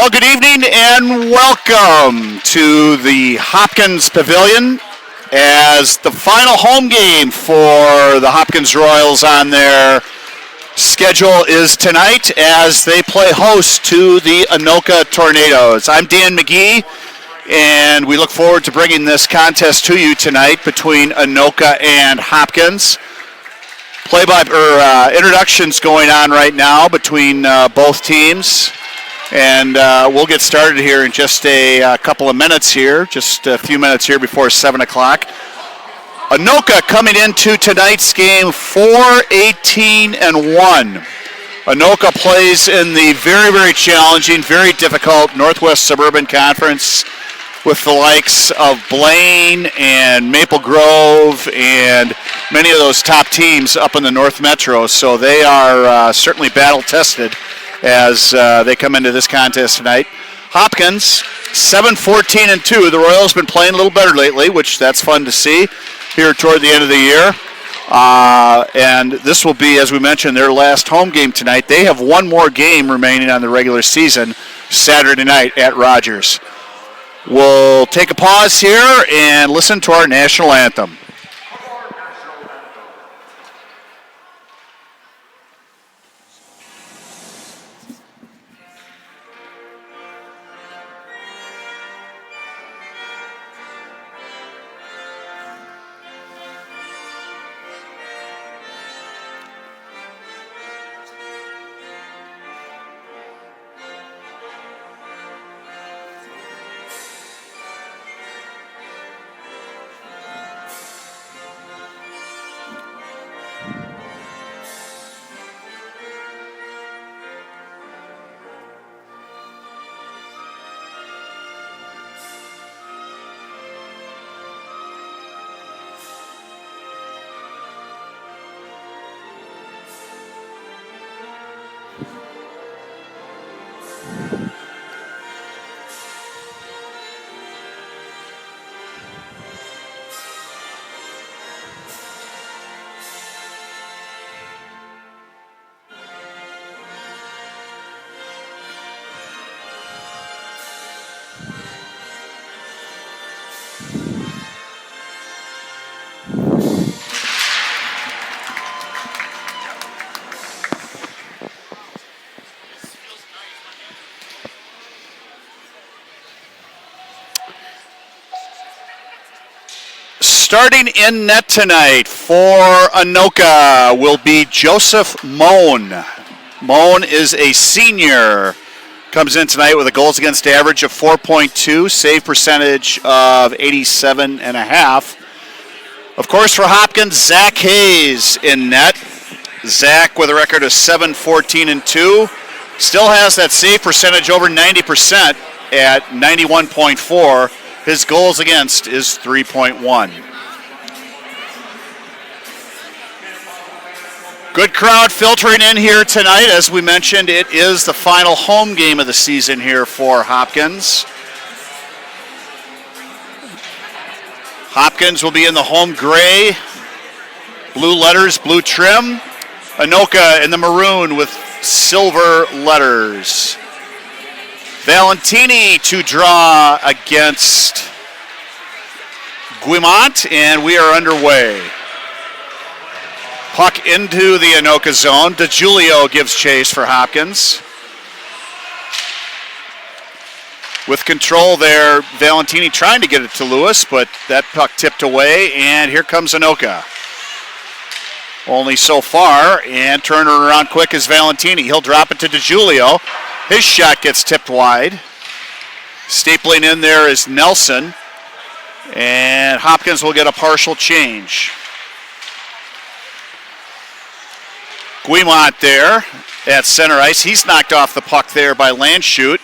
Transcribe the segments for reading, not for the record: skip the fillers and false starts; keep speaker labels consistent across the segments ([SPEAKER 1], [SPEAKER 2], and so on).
[SPEAKER 1] Well, good evening and welcome to the Hopkins Pavilion as the final home game for the Hopkins Royals on their schedule is tonight as they play host to the Anoka Tornadoes. I'm Dan McGee, and we look forward to bringing this contest to you tonight between Anoka and Hopkins. Introductions going on right now between both teams. And we'll get started here in just a couple of minutes here, just a few minutes here before 7 o'clock. Anoka coming into tonight's game 4-18-1. Anoka plays in the very, very challenging, very difficult Northwest Suburban Conference with the likes of Blaine and Maple Grove and many of those top teams up in the North Metro. So they are certainly battle-tested as they come into this contest tonight. Hopkins, 7-14-2. The Royals been playing a little better lately, which that's fun to see here toward the end of the year. And this will be, as we mentioned, their last home game tonight. They have one more game remaining on the regular season Saturday night at Rogers. We'll take a pause here and listen to our national anthem. Starting in net tonight for Anoka will be Joseph Moan. Moan is a senior. Comes in tonight with a goals against average of 4.2, save percentage of 87.5. Of course, for Hopkins, Zach Hayes in net. Zach with a record of 7-14-2. Still has that save percentage over 90% at 91.4. His goals against is 3.1. Good crowd filtering in here tonight. As we mentioned, it is the final home game of the season here for Hopkins. Hopkins will be in the home gray, blue letters, blue trim. Anoka in the maroon with silver letters. Valentini to draw against Guimont, and we are underway. Puck into the Anoka zone. DeGiulio gives chase for Hopkins. With control there, Valentini trying to get it to Lewis, but that puck tipped away, and here comes Anoka. Only so far, and turning around quick is Valentini. He'll drop it to DeGiulio. His shot gets tipped wide. Stapling in there is Nelson, and Hopkins will get a partial change. Guimont there at center ice. He's knocked off the puck there by Landshut.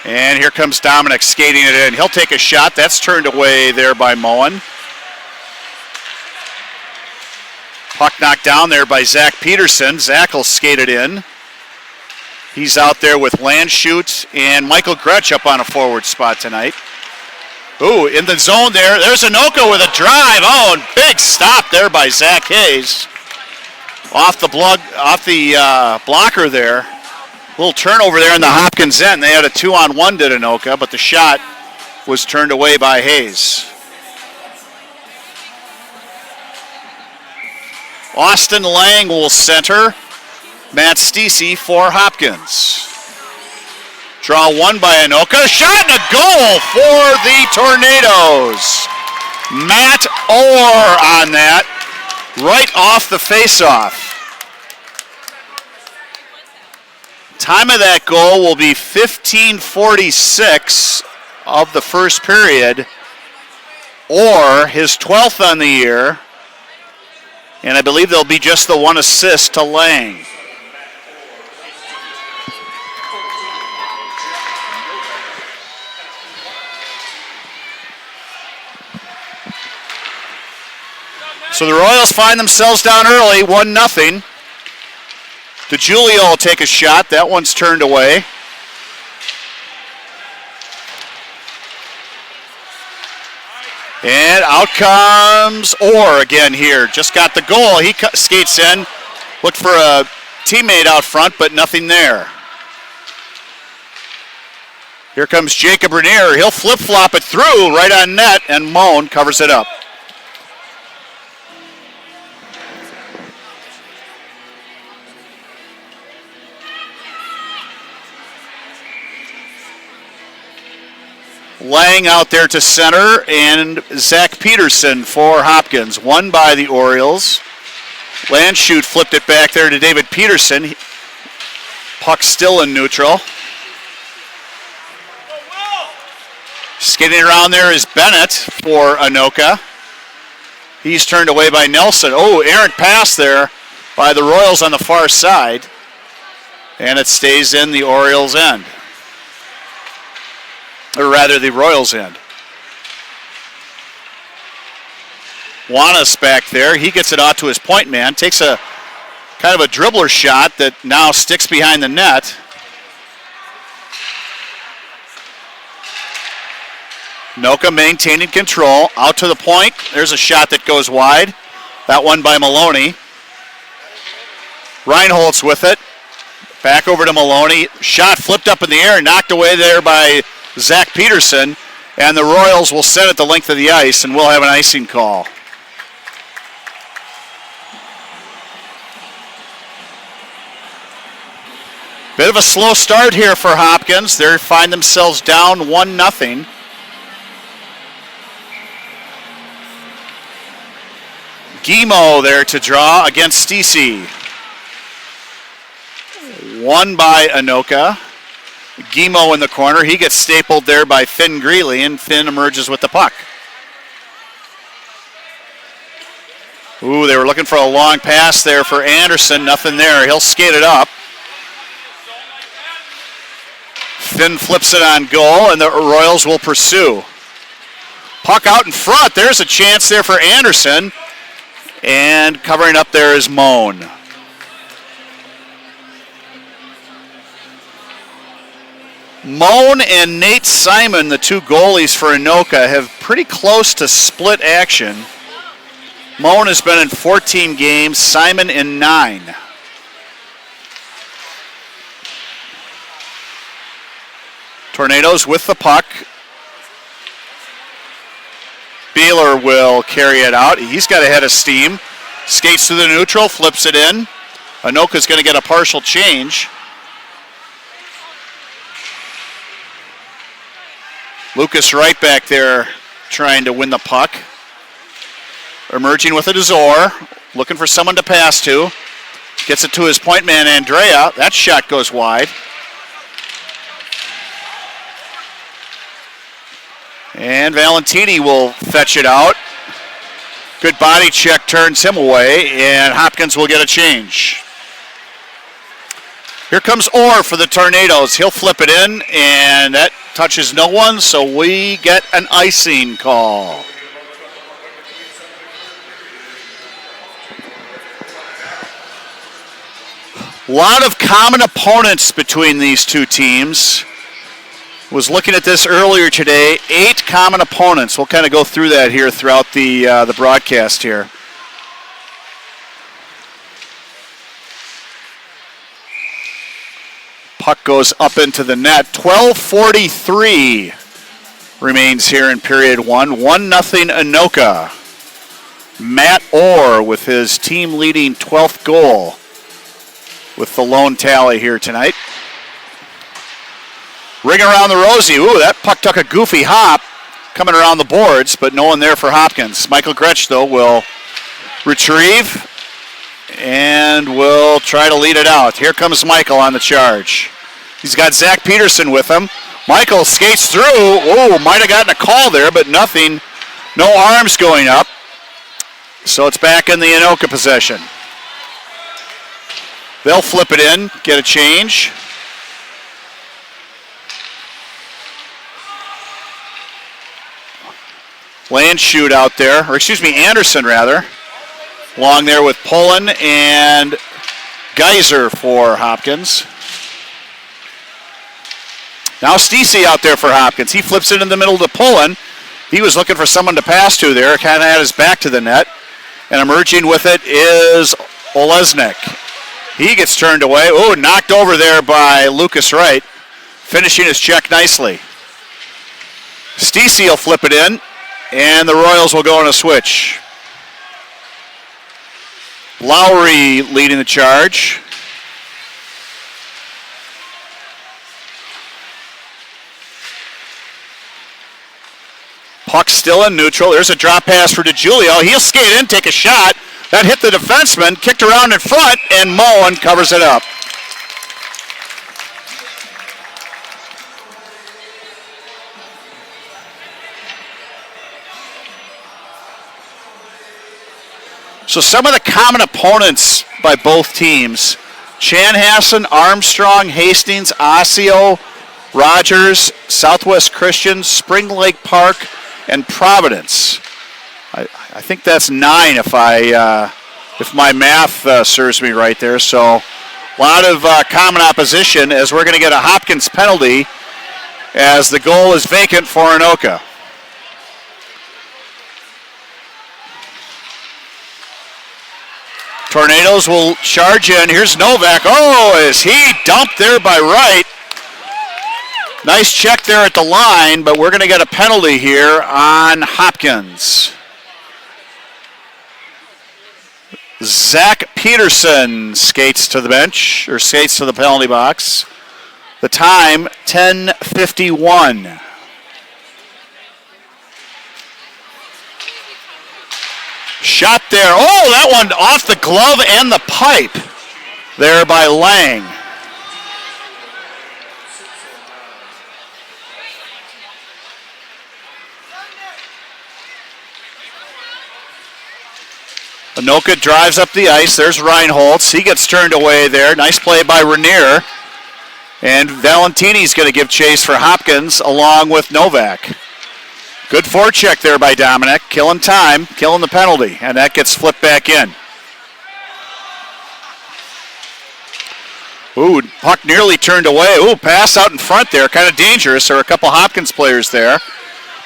[SPEAKER 1] And here comes Dominic skating it in. He'll take a shot. That's turned away there by Moen. Puck knocked down there by Zach Peterson. Zach will skate it in. He's out there with Landshut and Michael Gretsch up on a forward spot tonight. Ooh, in the zone there. There's Anoka with a drive. Oh, and big stop there by Zach Hayes. off the blocker there. A little turnover there in the Hopkins end. They had a 2-on-1 to Anoka, but the shot was turned away by Hayes. Austin Lang will center. Matt Stacey for Hopkins. Draw one by Anoka. Shot and a goal for the Tornadoes. Matt Orr on that, right off the faceoff. Time of that goal will be 15:46 of the first period, or his 12th on the year, and I believe there'll be just the one assist to Lang. So the Royals find themselves down early, 1-0. DeGiulio will take a shot. That one's turned away. And out comes Orr again here. Just got the goal. He skates in. Looked for a teammate out front, but nothing there. Here comes Jacob Rainier. He'll flip-flop it through right on net, and Moan covers it up. Lang out there to center, and Zach Peterson for Hopkins. Won by the Orioles. Landshut flipped it back there to David Peterson. Puck still in neutral. Skating around there is Bennett for Anoka. He's turned away by Nelson. Oh, errant pass there by the Royals on the far side. And it stays in the Orioles' end. Or rather, the Royals' end. Juanas back there. He gets it out to his point man. Takes a kind of a dribbler shot that now sticks behind the net. Anoka maintaining control. Out to the point. There's a shot that goes wide. That one by Maloney. Reinhold's with it. Back over to Maloney. Shot flipped up in the air and knocked away there by Zach Peterson. And the Royals will set it the length of the ice, and we'll have an icing call. Bit of a slow start here for Hopkins. They find themselves down 1-0. Guimau there to draw against Stacey. Won by Anoka. Guimau in the corner. He gets stapled there by Finn Greeley, and Finn emerges with the puck. Ooh, they were looking for a long pass there for Anderson. Nothing there. He'll skate it up. Finn flips it on goal, and the Royals will pursue. Puck out in front. There's a chance there for Anderson. And covering up there is Moan. Moan and Nate Simon, the two goalies for Anoka, have pretty close to split action. Moan has been in 14 games, Simon in 9. Tornadoes with the puck. Beeler will carry it out. He's got a head of steam. Skates through the neutral, flips it in. Anoka's going to get a partial change. Lucas Wright back there trying to win the puck. Emerging with it is Orr. Looking for someone to pass to. Gets it to his point man, Andrea. That shot goes wide. And Valentini will fetch it out. Good body check turns him away, and Hopkins will get a change. Here comes Orr for the Tornadoes. He'll flip it in, and that touches no one, so we get an icing call. A lot of common opponents between these two teams. Was looking at this earlier today. 8 common opponents. We'll kind of go through that here throughout the broadcast here. Puck goes up into the net. 12:43 remains here in period 1. 1-0 Anoka. Matt Orr with his team-leading 12th goal with the lone tally here tonight. Ring around the Rosie. Ooh, that puck took a goofy hop coming around the boards, but no one there for Hopkins. Michael Gretsch, though, will retrieve and will try to lead it out. Here comes Michael on the charge. He's got Zach Peterson with him. Michael skates through. Oh, might have gotten a call there, but nothing. No arms going up. So it's back in the Anoka possession. They'll flip it in, get a change. Landshut out there, or excuse me, Anderson rather. Along there with Pullen and Geyser for Hopkins. Now Stacey out there for Hopkins. He flips it in the middle to Pullen. He was looking for someone to pass to there, kind of had his back to the net. And emerging with it is Olesnik. He gets turned away. Oh, knocked over there by Lucas Wright. Finishing his check nicely. Stacey will flip it in, and the Royals will go on a switch. Lowry leading the charge. Puck still in neutral. There's a drop pass for DiGiulio. He'll skate in, take a shot. That hit the defenseman, kicked around in front, and Mullen covers it up. So some of the common opponents by both teams, Chanhassen, Armstrong, Hastings, Osseo, Rogers, Southwest Christian, Spring Lake Park, and Providence. I think that's 9 if my math serves me right there. So a lot of common opposition as we're going to get a Hopkins penalty as the goal is vacant for Anoka. Tornadoes will charge in. Here's Novak. Oh, is he dumped there by Wright? Nice check there at the line, but we're going to get a penalty here on Hopkins. Zach Peterson skates to the bench, or skates to the penalty box. The time, 10:51. Shot there. Oh, that one off the glove and the pipe there by Lang. Anoka drives up the ice. There's Reinholtz. He gets turned away there. Nice play by Rainier. And Valentini's going to give chase for Hopkins along with Novak. Good forecheck there by Dominic. Killing time, killing the penalty. And that gets flipped back in. Ooh, puck nearly turned away. Ooh, pass out in front there. Kind of dangerous. There are a couple Hopkins players there.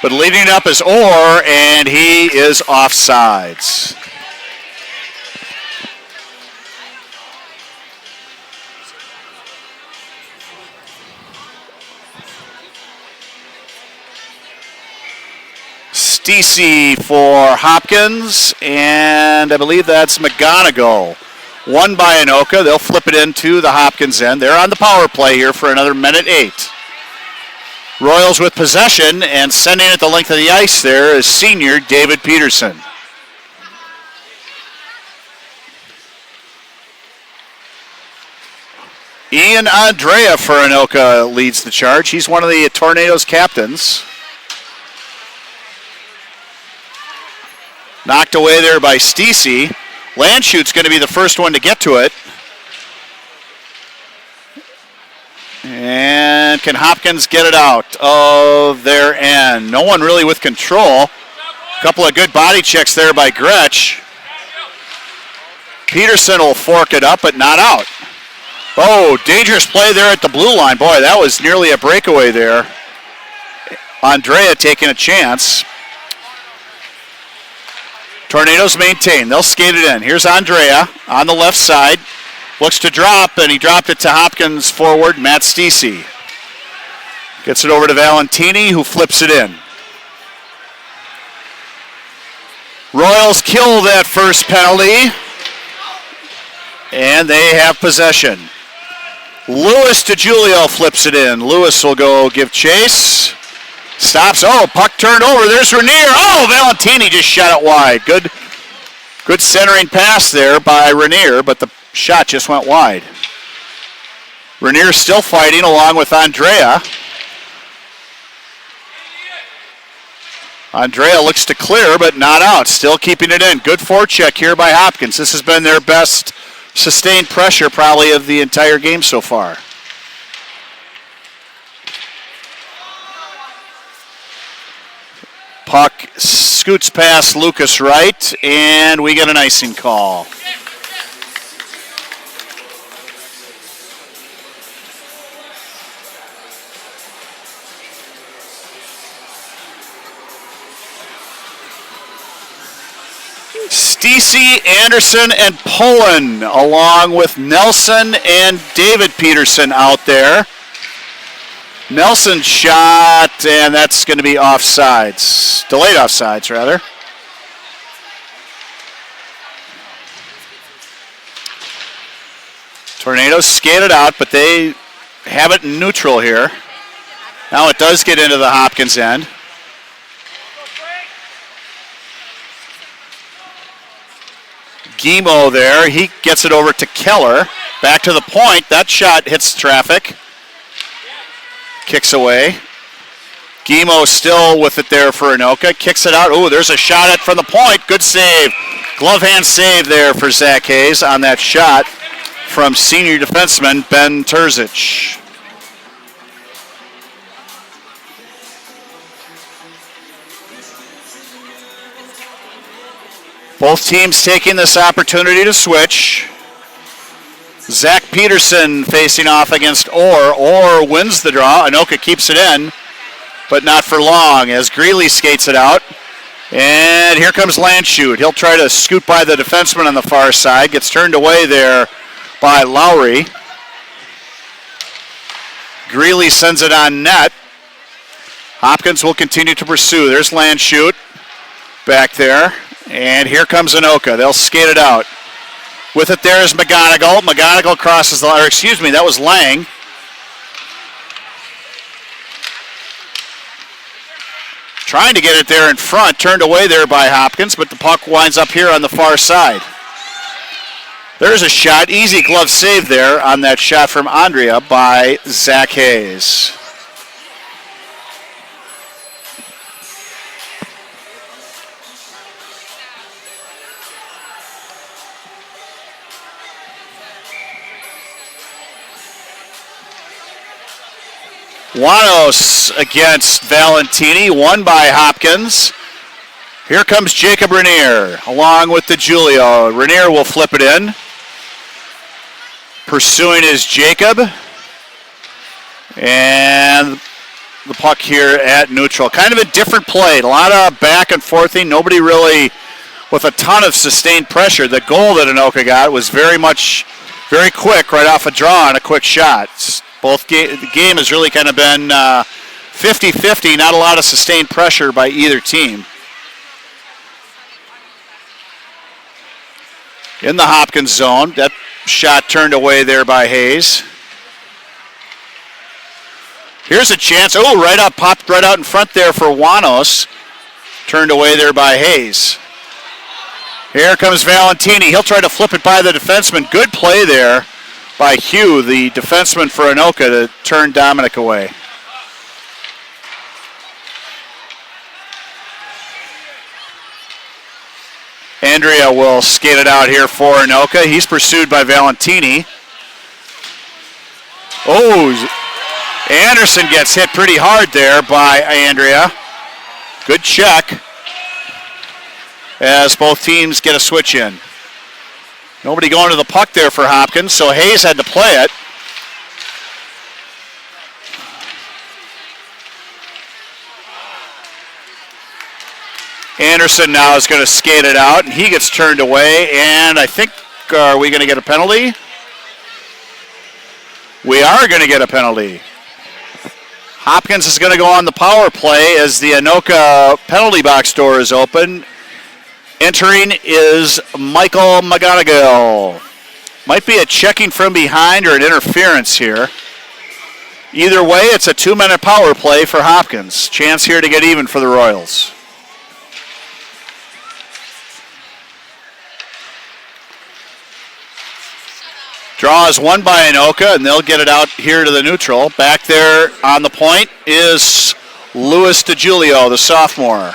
[SPEAKER 1] But leading it up is Orr, and he is offsides. Stacey for Hopkins, and I believe that's McGonigal. Won by Anoka. They'll flip it into the Hopkins end. They're on the power play here for another minute 8. Royals with possession, and sending it the length of the ice there is senior David Peterson. Ian Andrea for Anoka leads the charge. He's one of the Tornadoes captains. Knocked away there by Stacey. Landshut's going to be the first one to get to it. And can Hopkins get it out of their end? No one really with control. A couple of good body checks there by Gretsch. Peterson will fork it up, but not out. Oh, dangerous play there at the blue line. Boy, that was nearly a breakaway there. Andrea taking a chance. Tornadoes maintain. They'll skate it in. Here's Andrea on the left side. Looks to drop, and he dropped it to Hopkins forward, Matt Stacey. Gets it over to Valentini, who flips it in. Royals kill that first penalty, and they have possession. Lewis DiGiulio flips it in. Lewis will go give chase. Stops. Oh, puck turned over. There's Rainier. Oh, Valentini just shot it wide. Good centering pass there by Rainier, but the shot just went wide. Rainier still fighting along with Andrea. Andrea looks to clear, but not out. Still keeping it in. Good forecheck here by Hopkins. This has been their best sustained pressure probably of the entire game so far. Puck scoots past Lucas Wright, and we get an icing call. Stacey, Anderson, and Pullen, along with Nelson and David Peterson out there. Nelson shot, and that's going to be offsides. Delayed offsides, rather. Tornadoes skated out, but they have it in neutral here. Now it does get into the Hopkins end. Guimo there. He gets it over to Keller. Back to the point. That shot hits traffic. Kicks away. Guimo still with it there for Anoka. Kicks it out. Ooh, there's a shot at from the point. Good save. Glove hand save there for Zach Hayes on that shot from senior defenseman Ben Terzic. Both teams taking this opportunity to switch. Zach Peterson facing off against Orr. Orr wins the draw. Anoka keeps it in, but not for long as Greeley skates it out. And here comes Landshut. He'll try to scoot by the defenseman on the far side. Gets turned away there by Lowry. Greeley sends it on net. Hopkins will continue to pursue. There's Landshut back there. And here comes Anoka. They'll skate it out. With it there is McGonigal. McGonigal crosses the line. Excuse me, that was Lang. Trying to get it there in front. Turned away there by Hopkins, but the puck winds up here on the far side. There's a shot. Easy glove save there on that shot from Andrea by Zach Hayes. Janos against Valentini, won by Hopkins. Here comes Jacob Rainier along with DiGiulio. Rainier will flip it in. Pursuing is Jacob. And the puck here at neutral. Kind of a different play. A lot of back and forthing. Nobody really with a ton of sustained pressure. The goal that Anoka got was very quick, right off a draw and a quick shot. The game has really kind of been 50-50, not a lot of sustained pressure by either team. In the Hopkins zone, that shot turned away there by Hayes. Here's a chance. Oh, popped right out in front there for Janos. Turned away there by Hayes. Here comes Valentini. He'll try to flip it by the defenseman. Good play there by Hugh, the defenseman for Anoka, to turn Dominic away. Andrea will skate it out here for Anoka. He's pursued by Valentini. Oh, Anderson gets hit pretty hard there by Andrea. Good check as both teams get a switch in. Nobody going to the puck there for Hopkins, so Hayes had to play it. Anderson now is going to skate it out, and he gets turned away, and I think, are we going to get a penalty? We are going to get a penalty. Hopkins is going to go on the power play as the Anoka penalty box door is open. Entering is Michael McGonigal. Might be a checking from behind or an interference here. Either way, it's a 2-minute power play for Hopkins. Chance here to get even for the Royals. Draw is won by Anoka, and they'll get it out here to the neutral. Back there on the point is Louis DiGiulio, the sophomore.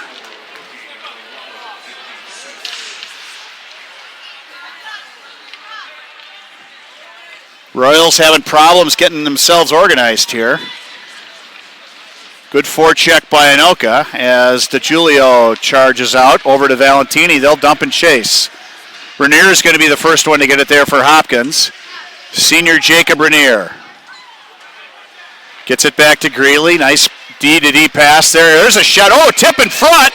[SPEAKER 1] Royals having problems getting themselves organized here. Good forecheck by Anoka as DiGiulio charges out over to Valentini. They'll dump and chase. Rainier is going to be the first one to get it there for Hopkins. Senior Jacob Rainier. Gets it back to Greeley. Nice D-to-D pass there. There's a shot. Oh, tip in front.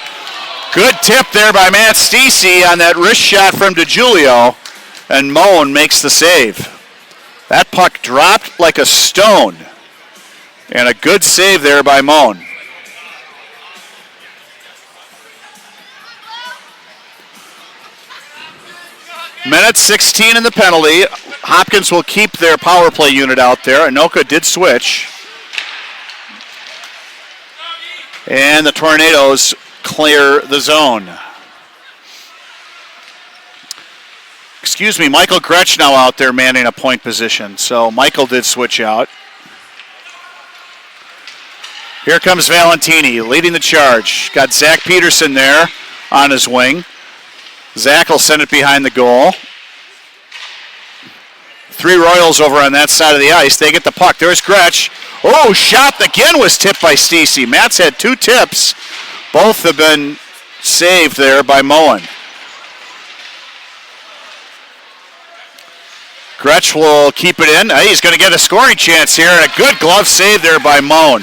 [SPEAKER 1] Good tip there by Matt Stacey on that wrist shot from DiGiulio. And Moen makes the save. That puck dropped like a stone. And a good save there by Moen. Minute 16 in the penalty. Hopkins will keep their power play unit out there. Anoka did switch. And the Tornadoes clear the zone. Excuse me, Michael Gretsch now out there manning a point position. So Michael did switch out. Here comes Valentini leading the charge. Got Zach Peterson there on his wing. Zach will send it behind the goal. 3 Royals over on that side of the ice. They get the puck. There's Gretsch. Oh, shot again was tipped by Stacey. Matt's had 2 tips. Both have been saved there by Moen. Gretsch will keep it in. He's going to get a scoring chance here. And a good glove save there by Moen.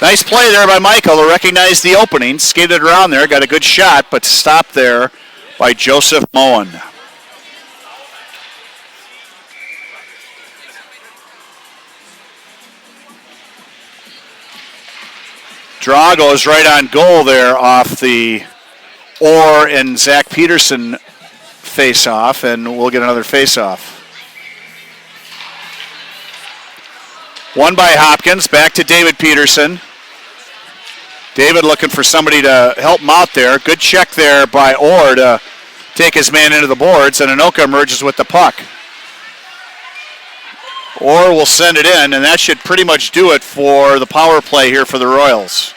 [SPEAKER 1] Nice play there by Michael to recognize the opening. Skated around there. Got a good shot, but stopped there by Joseph Moen. Draw goes right on goal there off the Orr and Zach Peterson face-off, and we'll get another face-off. Won by Hopkins, back to David Peterson. David looking for somebody to help him out there. Good check there by Orr to take his man into the boards, and Anoka emerges with the puck. Orr will send it in, and that should pretty much do it for the power play here for the Royals.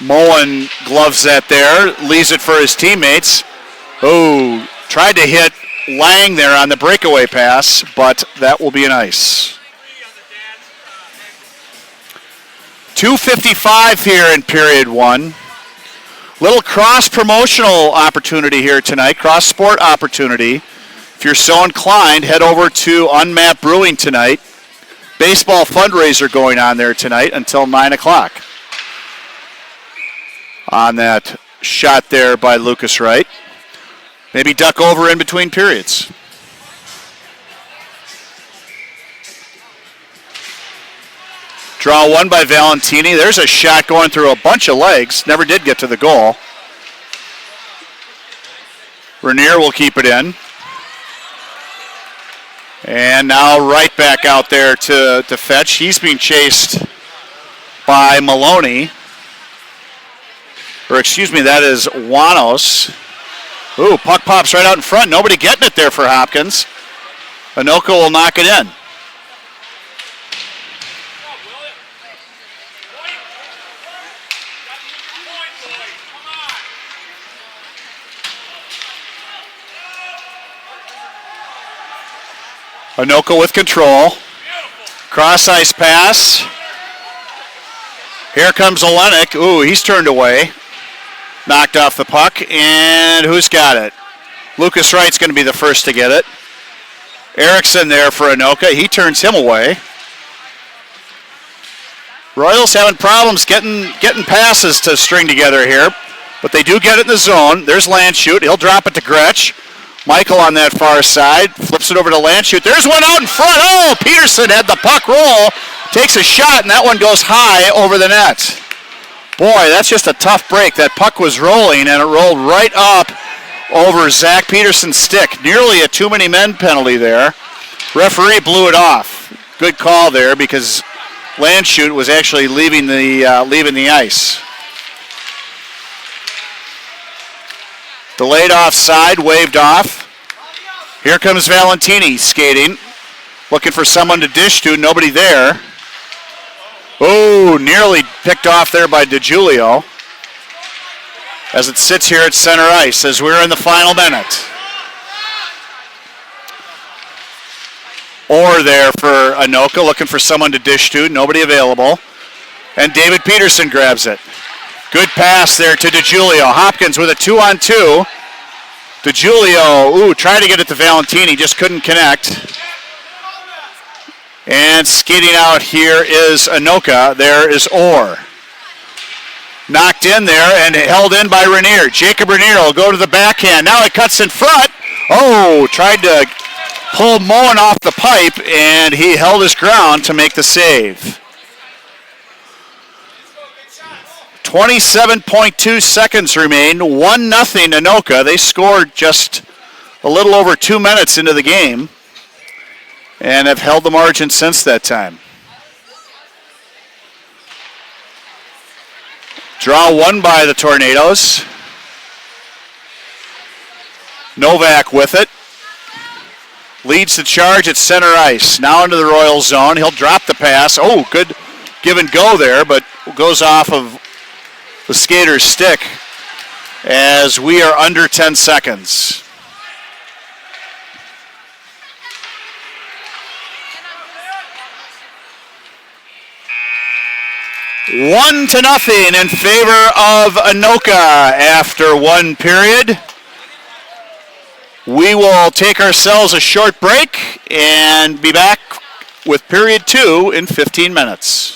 [SPEAKER 1] Moen gloves that there, leaves it for his teammates. Oh, tried to hit Lang there on the breakaway pass, but that will be an ice. 2:55 here in period 1. Little cross-promotional opportunity here tonight, cross-sport opportunity. If you're so inclined, head over to Unmapped Brewing tonight. Baseball fundraiser going on there tonight until 9 o'clock. On that shot there by Lucas Wright. Maybe duck over in between periods. Draw one by Valentini. There's a shot going through a bunch of legs. Never did get to the goal. Rainier will keep it in. And now right back out there to fetch. He's being chased by Maloney. Or excuse me, that is Wanos. Ooh, puck pops right out in front. Nobody getting it there for Hopkins. Anoka will knock it in. Anoka with control. Cross ice pass. Here comes Olenek. Ooh, he's turned away. Knocked off the puck, and who's got it? Lucas Wright's going to be the first to get it. Erickson there for Anoka. He turns him away. Royals having problems getting passes to string together here. But they do get it in the zone. There's Landshut. He'll drop it to Gretsch. Michael on that far side. Flips it over to Landshut. There's one out in front. Oh, Peterson had the puck roll. Takes a shot, and that one goes high over the net. Boy, that's just a tough break. That puck was rolling, and it rolled right up over Zach Peterson's stick. Nearly a too many men penalty there. Referee blew it off. Good call there because Landshut was actually leaving the ice. Delayed offside, waved off. Here comes Valentini skating. Looking for someone to dish to, nobody there. Oh, nearly picked off there by DiGiulio. As it sits here at center ice as we're in the final minute. Orr there for Anoka, looking for someone to dish to, nobody available. And David Peterson grabs it. Good pass there to DiGiulio. Hopkins with a 2-on-2. DiGiulio, tried to get it to Valentini, just couldn't connect. And skating out here is Anoka. There is Orr. Knocked in there and held in by Rainier. Jacob Rainier will go to the backhand. Now it cuts in front. Oh, tried to pull Moen off the pipe, and he held his ground to make the save. 27.2 seconds remain. 1-0 Anoka. They scored just a little over 2 minutes into the game and have held the margin since that time. Draw won by the Tornadoes. Novak with it. Leads the charge at center ice. Now into the Royal zone. He'll drop the pass. Oh, good give and go there, but goes off of the skater's stick as we are under 10 seconds. One to nothing in favor of Anoka after one period. We will take ourselves a short break and be back with period 2 in 15 minutes.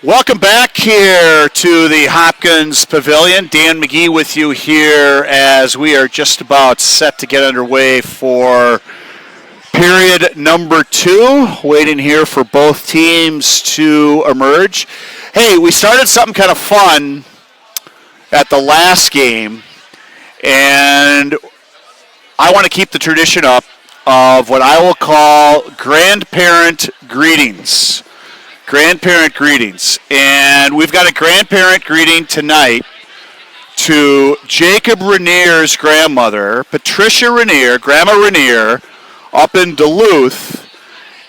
[SPEAKER 1] Welcome back here to the Hopkins Pavilion. Dan McGee with you here as we are just about set to get underway for period number 2. Waiting here for both teams to emerge. Hey, we started something kind of fun at the last game, and I want to keep the tradition up of what I will call grandparent greetings. Grandparent greetings. And we've got a grandparent greeting tonight to Jacob Rainier's grandmother, Patricia Rainier, Grandma Rainier, up in Duluth,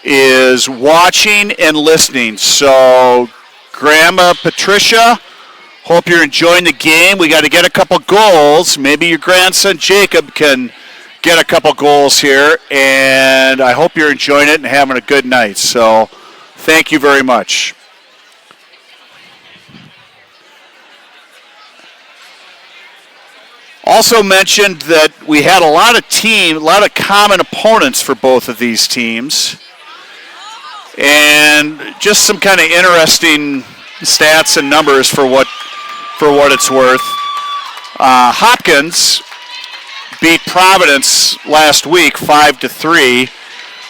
[SPEAKER 1] is watching and listening. So, Grandma Patricia, hope you're enjoying the game. We got to get a couple goals. Maybe your grandson Jacob can get a couple goals here, and I hope you're enjoying it and having a good night. So, thank you very much. Also mentioned that we had a lot of common opponents for both of these teams. And just some kind of interesting stats and numbers for what it's worth. Hopkins beat Providence last week 5-3.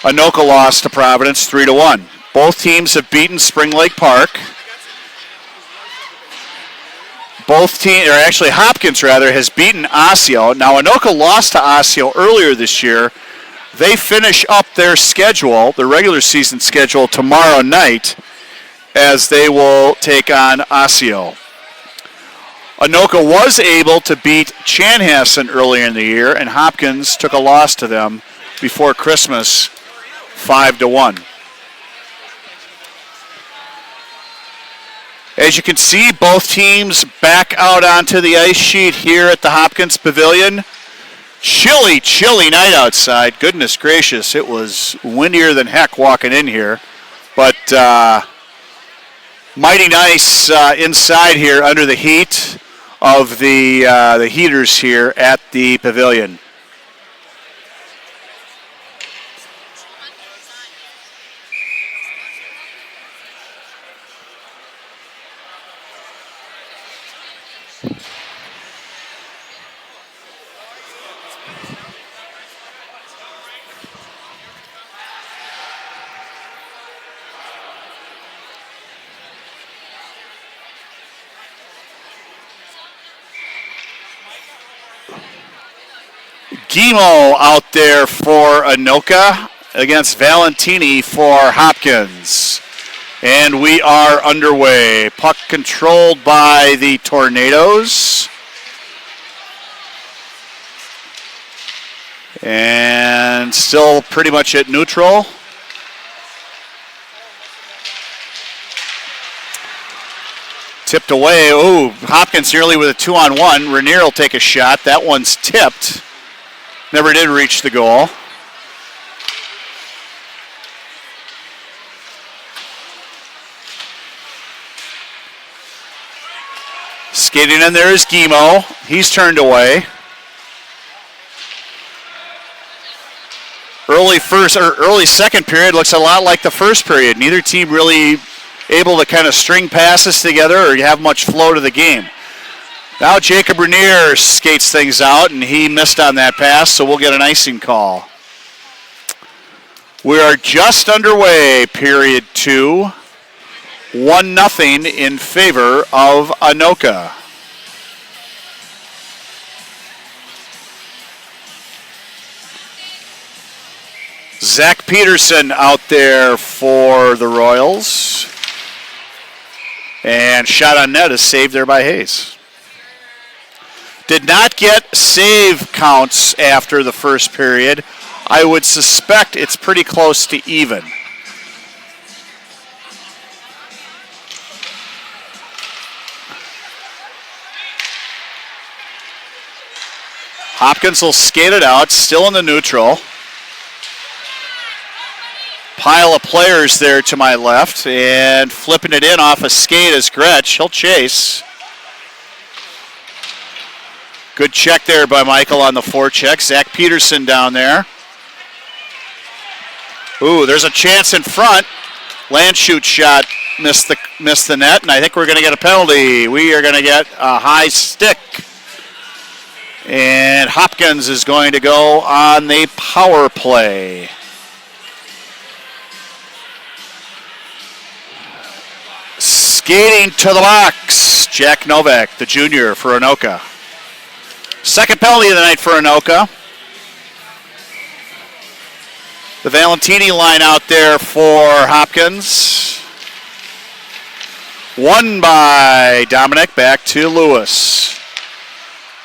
[SPEAKER 1] Anoka lost to Providence 3-1. Both teams have beaten Spring Lake Park. Hopkins has beaten Osseo. Now, Anoka lost to Osseo earlier this year. They finish up their schedule, their regular season schedule, tomorrow night as they will take on Osseo. Anoka was able to beat Chanhassen earlier in the year, and Hopkins took a loss to them before Christmas, 5-1. As you can see, both teams back out onto the ice sheet here at the Hopkins Pavilion. Chilly, chilly night outside. Goodness gracious, it was windier than heck walking in here. But mighty nice inside here under the heat of the heaters here at the pavilion. Guimo out there for Anoka against Valentini for Hopkins. And we are underway. Puck controlled by the Tornadoes. And still pretty much at neutral. Tipped away. Ooh, Hopkins nearly with a 2-on-1. Rainier will take a shot. That one's tipped. Never did reach the goal. Skating in there is Guimo. He's turned away. Early second period looks a lot like the first period. Neither team really able to kind of string passes together or have much flow to the game. Now Jacob Rainier skates things out, and he missed on that pass, so we'll get an icing call. We are just underway, period 2. 1-0 in favor of Anoka. Zach Peterson out there for the Royals. And shot on net is saved there by Hayes. Did not get save counts after the first period. I would suspect it's pretty close to even. Hopkins will skate it out, still in the neutral. Pile of players there to my left, and flipping it in off a skate is Gretsch. He'll chase. Good check there by Michael on the forecheck. Zach Peterson down there. Ooh, there's a chance in front. Land shoot shot missed the net, and I think we're going to get a penalty. We are going to get a high stick. And Hopkins is going to go on the power play. Skating to the box, Jack Novak, the junior for Anoka. Second penalty of the night for Anoka. The Valentini line out there for Hopkins. Won by Dominic, back to Lewis.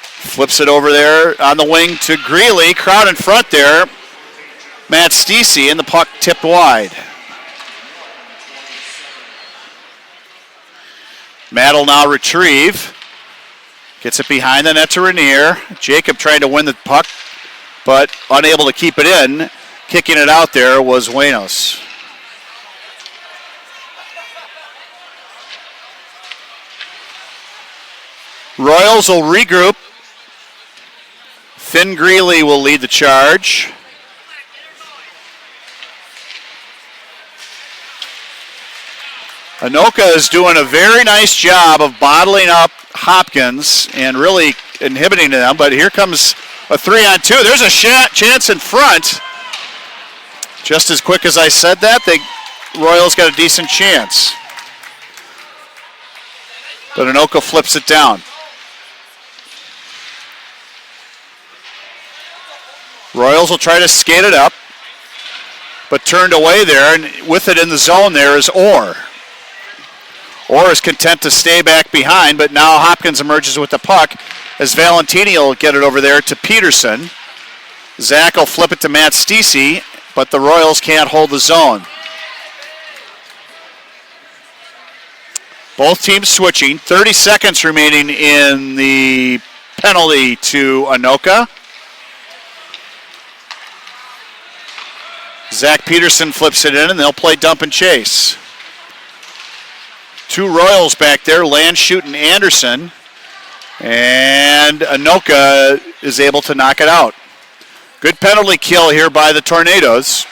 [SPEAKER 1] Flips it over there on the wing to Greeley. Crowd in front there. Matt Stacey, and the puck tipped wide. Matt will now retrieve. Gets it behind the net to Rainier. Jacob trying to win the puck, but unable to keep it in. Kicking it out there was Buenos. Royals will regroup. Finn Greeley will lead the charge. Anoka is doing a very nice job of bottling up Hopkins and really inhibiting them, but here comes a 3-on-2. There's a chance in front. Just as quick as I said that, the Royals got a decent chance. But Anoka flips it down. Royals will try to skate it up, but turned away there, and with it in the zone there is Orr. Orr is content to stay back behind, but now Hopkins emerges with the puck as Valentini will get it over there to Peterson. Zach will flip it to Matt Stacey, but the Royals can't hold the zone. Both teams switching. 30 seconds remaining in the penalty to Anoka. Zach Peterson flips it in, and they'll play dump and chase. Two Royals back there, Landshut and Anderson. And Anoka is able to knock it out. Good penalty kill here by the Tornadoes.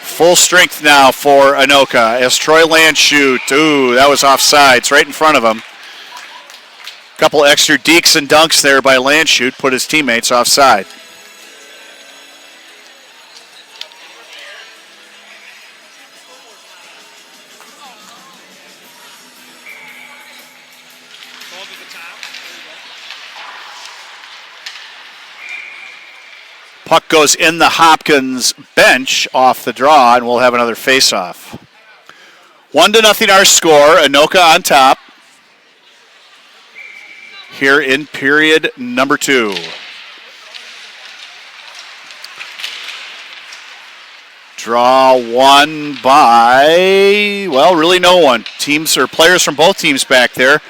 [SPEAKER 1] Full strength now for Anoka as Troy Landshut. Ooh, that was offsides right in front of him. Couple extra dekes and dunks there by Landshut put his teammates offside. Puck goes in the Hopkins bench off the draw, and we'll have another face-off. 1-0 our score. Anoka on top here in period number 2. Draw won by, well, really no one. Teams or players from both teams back there.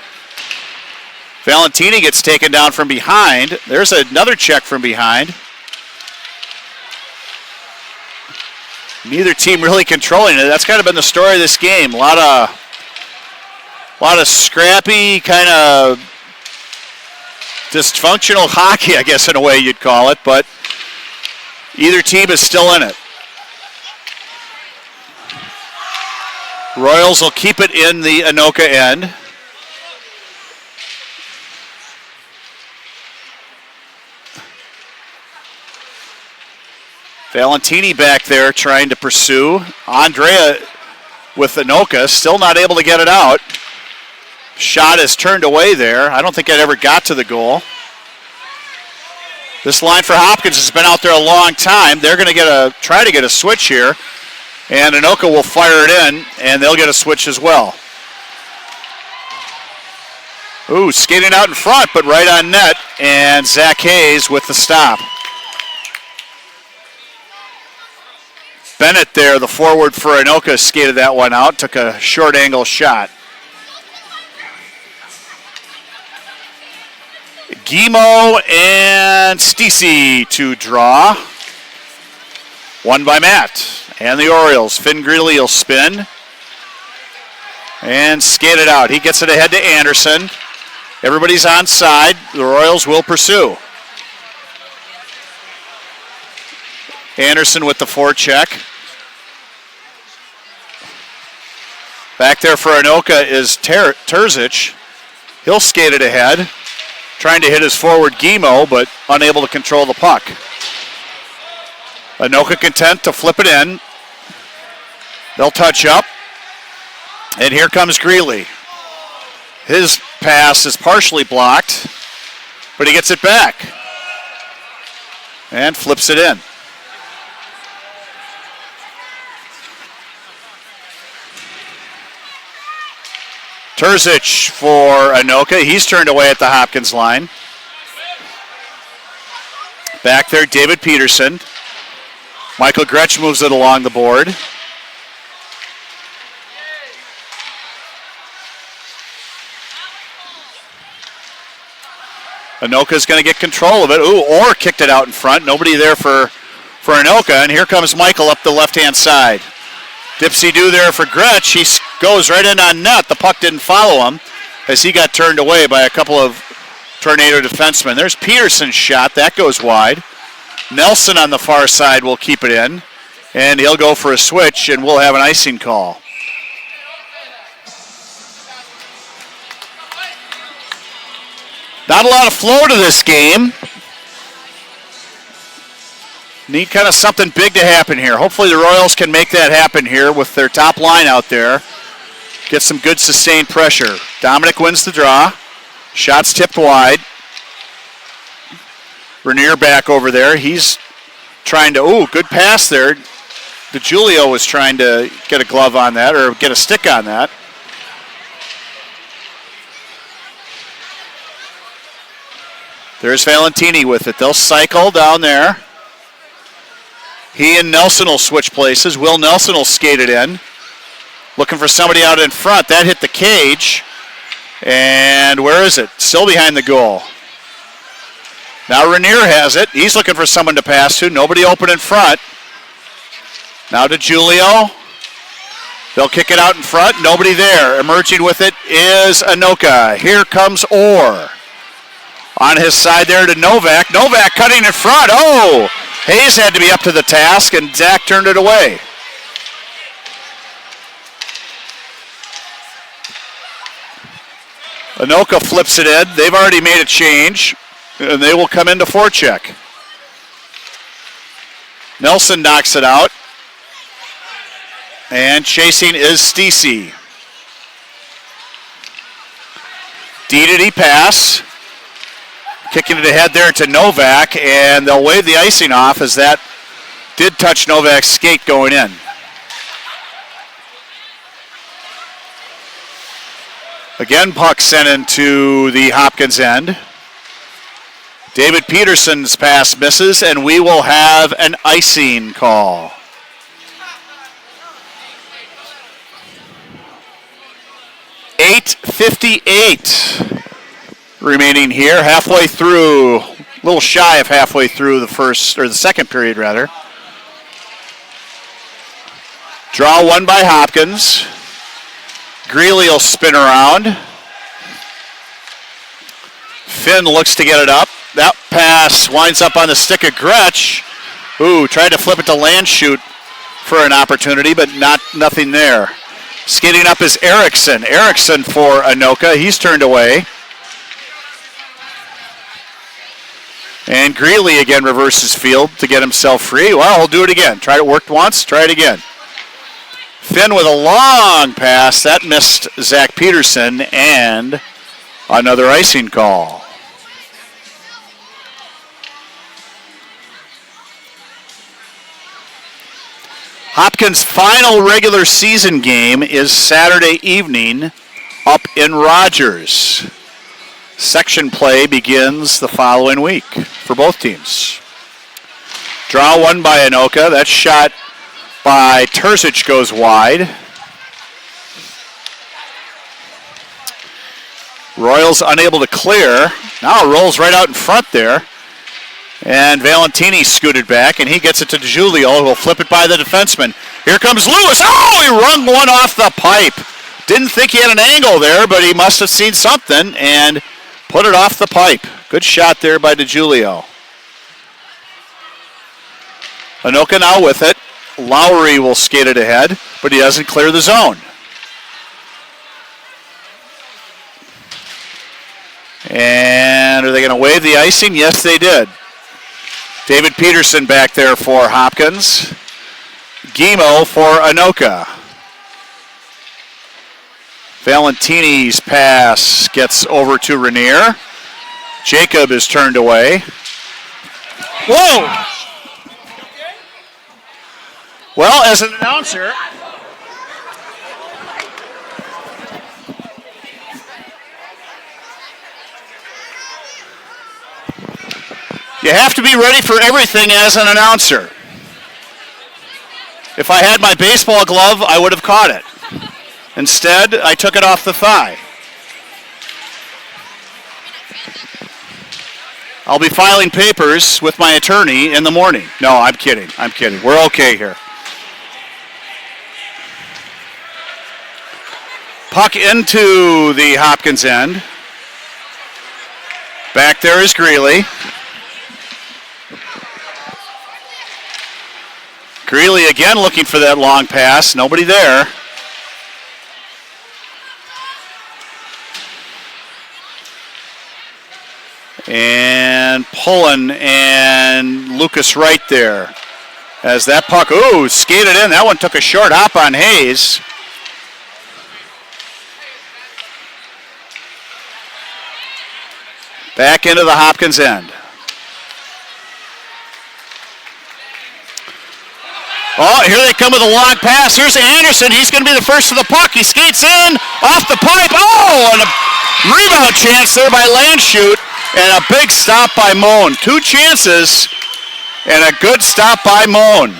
[SPEAKER 1] Valentini gets taken down from behind. There's another check from behind. Neither team really controlling it. That's kind of been the story of this game. A lot of scrappy, kind of dysfunctional hockey, I guess in a way you'd call it, but either team is still in it. Royals will keep it in the Anoka end. Valentini back there trying to pursue. Andrea with Anoka, still not able to get it out. Shot is turned away there. I don't think it ever got to the goal. This line for Hopkins has been out there a long time. They're going to try to get a switch here. And Anoka will fire it in, and they'll get a switch as well. Ooh, skating out in front, but right on net. And Zach Hayes with the stop. Bennett there, the forward for Anoka, skated that one out, took a short angle shot. Guimo and Stacey to draw. Won by Matt. And the Orioles. Finn Greeley will spin. And skate it out. He gets it ahead to Anderson. Everybody's onside. The Royals will pursue. Anderson with the forecheck. Back there for Anoka is Terzic. He'll skate it ahead, trying to hit his forward Guimo, but unable to control the puck. Anoka content to flip it in. They'll touch up. And here comes Greeley. His pass is partially blocked, but he gets it back. And flips it in. Terzic for Anoka. He's turned away at the Hopkins line. Back there, David Peterson. Michael Gretsch moves it along the board. Anoka's going to get control of it. Ooh, Orr kicked it out in front. Nobody there for Anoka. And here comes Michael up the left-hand side. Dipsy-do there for Gretsch. He goes right in on net. The puck didn't follow him as he got turned away by a couple of Tornado defensemen. There's Peterson's shot. That goes wide. Nelson on the far side will keep it in. And he'll go for a switch, and we'll have an icing call. Not a lot of flow to this game. Need kind of something big to happen here. Hopefully the Royals can make that happen here with their top line out there. Get some good sustained pressure. Dominic wins the draw. Shots tipped wide. Renier back over there. He's trying to, good pass there. DeJulio was trying to get a glove on that or get a stick on that. There's Valentini with it. They'll cycle down there. He and Nelson will switch places. Will Nelson will skate it in. Looking for somebody out in front. That hit the cage. And where is it? Still behind the goal. Now Renier has it. He's looking for someone to pass to. Nobody open in front. Now to Julio. They'll kick it out in front. Nobody there. Emerging with it is Anoka. Here comes Orr. On his side there to Novak. Novak cutting in front. Oh! Hayes had to be up to the task, and Zach turned it away. Anoka flips it in. They've already made a change, and they will come into forecheck. Nelson knocks it out. And chasing is Stacey. D pass. Kicking it ahead there to Novak, and they'll wave the icing off as that did touch Novak's skate going in. Again, puck sent into the Hopkins end. David Peterson's pass misses, and we will have an icing call. .58 remaining here, halfway through, a little shy of halfway through the second period rather. Draw one by Hopkins. Greeley will spin around. Finn looks to get it up. That pass winds up on the stick of Gretsch. Tried to flip it to Landshoot for an opportunity, but nothing there. Skating up is Erickson. Erickson for Anoka. He's turned away. And Greeley again reverses field to get himself free. Well, he'll do it again. Tried it, worked once, try it again. Finn with a long pass. That missed Zach Peterson, and another icing call. Hopkins' final regular season game is Saturday evening up in Rogers. Section play begins the following week for both teams. Draw one by Anoka. That shot by Terzic goes wide. Royals unable to clear. Now it rolls right out in front there. And Valentini scooted back, and he gets it to DeJulio, who will flip it by the defenseman. Here comes Lewis. Oh, he wrung one off the pipe. Didn't think he had an angle there, but he must have seen something and put it off the pipe. Good shot there by DeJulio. Anoka now with it. Lowry will skate it ahead, but he doesn't clear the zone. And are they going to waive the icing? Yes, they did. David Peterson back there for Hopkins. Guimo for Anoka. Valentini's pass gets over to Rainier. Jacob is turned away. Whoa! Well, as an announcer, you have to be ready for everything as an announcer. If I had my baseball glove, I would have caught it. Instead, I took it off the thigh. I'll be filing papers with my attorney in the morning. No, I'm kidding. We're okay here. Puck into the Hopkins end. Back there is Greeley. Greeley again looking for that long pass. Nobody there. And Pullen and Lucas right there. As that puck, skated in. That one took a short hop on Hayes. Back into the Hopkins end. Oh, here they come with a long pass. Here's Anderson. He's going to be the first to the puck. He skates in, off the pipe. Oh, and a rebound chance there by Landshut. And a big stop by Moan. 2 chances and a good stop by Moan.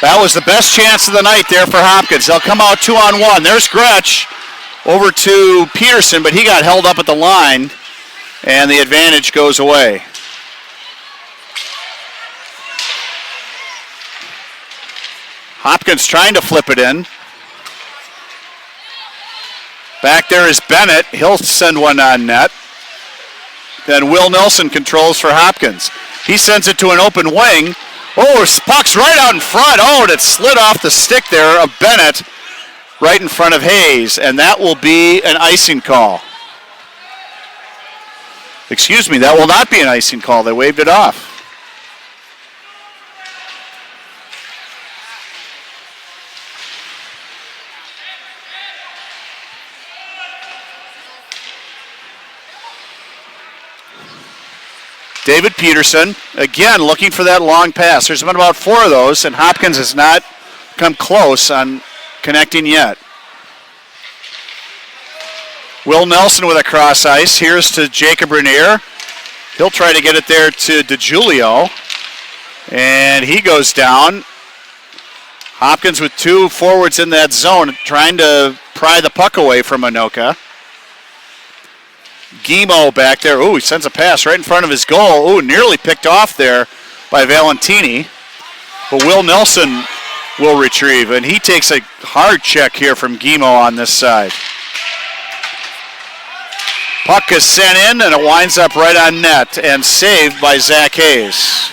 [SPEAKER 1] That was the best chance of the night there for Hopkins. They'll come out 2-on-1. There's Gretsch over to Peterson, but he got held up at the line, and the advantage goes away. Hopkins trying to flip it in. Back there is Bennett. He'll send one on net. Then Will Nelson controls for Hopkins. He sends it to an open wing. Oh, puck's right out in front. Oh, and it slid off the stick there of Bennett right in front of Hayes, and that will be an icing call. Excuse me, that will not be an icing call. They waved it off. David Peterson, again, looking for that long pass. There's been about 4 of those, and Hopkins has not come close on connecting yet. Will Nelson with a cross ice. Here's to Jacob Rainier. He'll try to get it there to DeGiulio, and he goes down. Hopkins with 2 forwards in that zone, trying to pry the puck away from Anoka. Guimo back there. He sends a pass right in front of his goal. Nearly picked off there by Valentini. But Will Nelson will retrieve, and he takes a hard check here from Guimo on this side. Puck is sent in, and it winds up right on net and saved by Zach Hayes.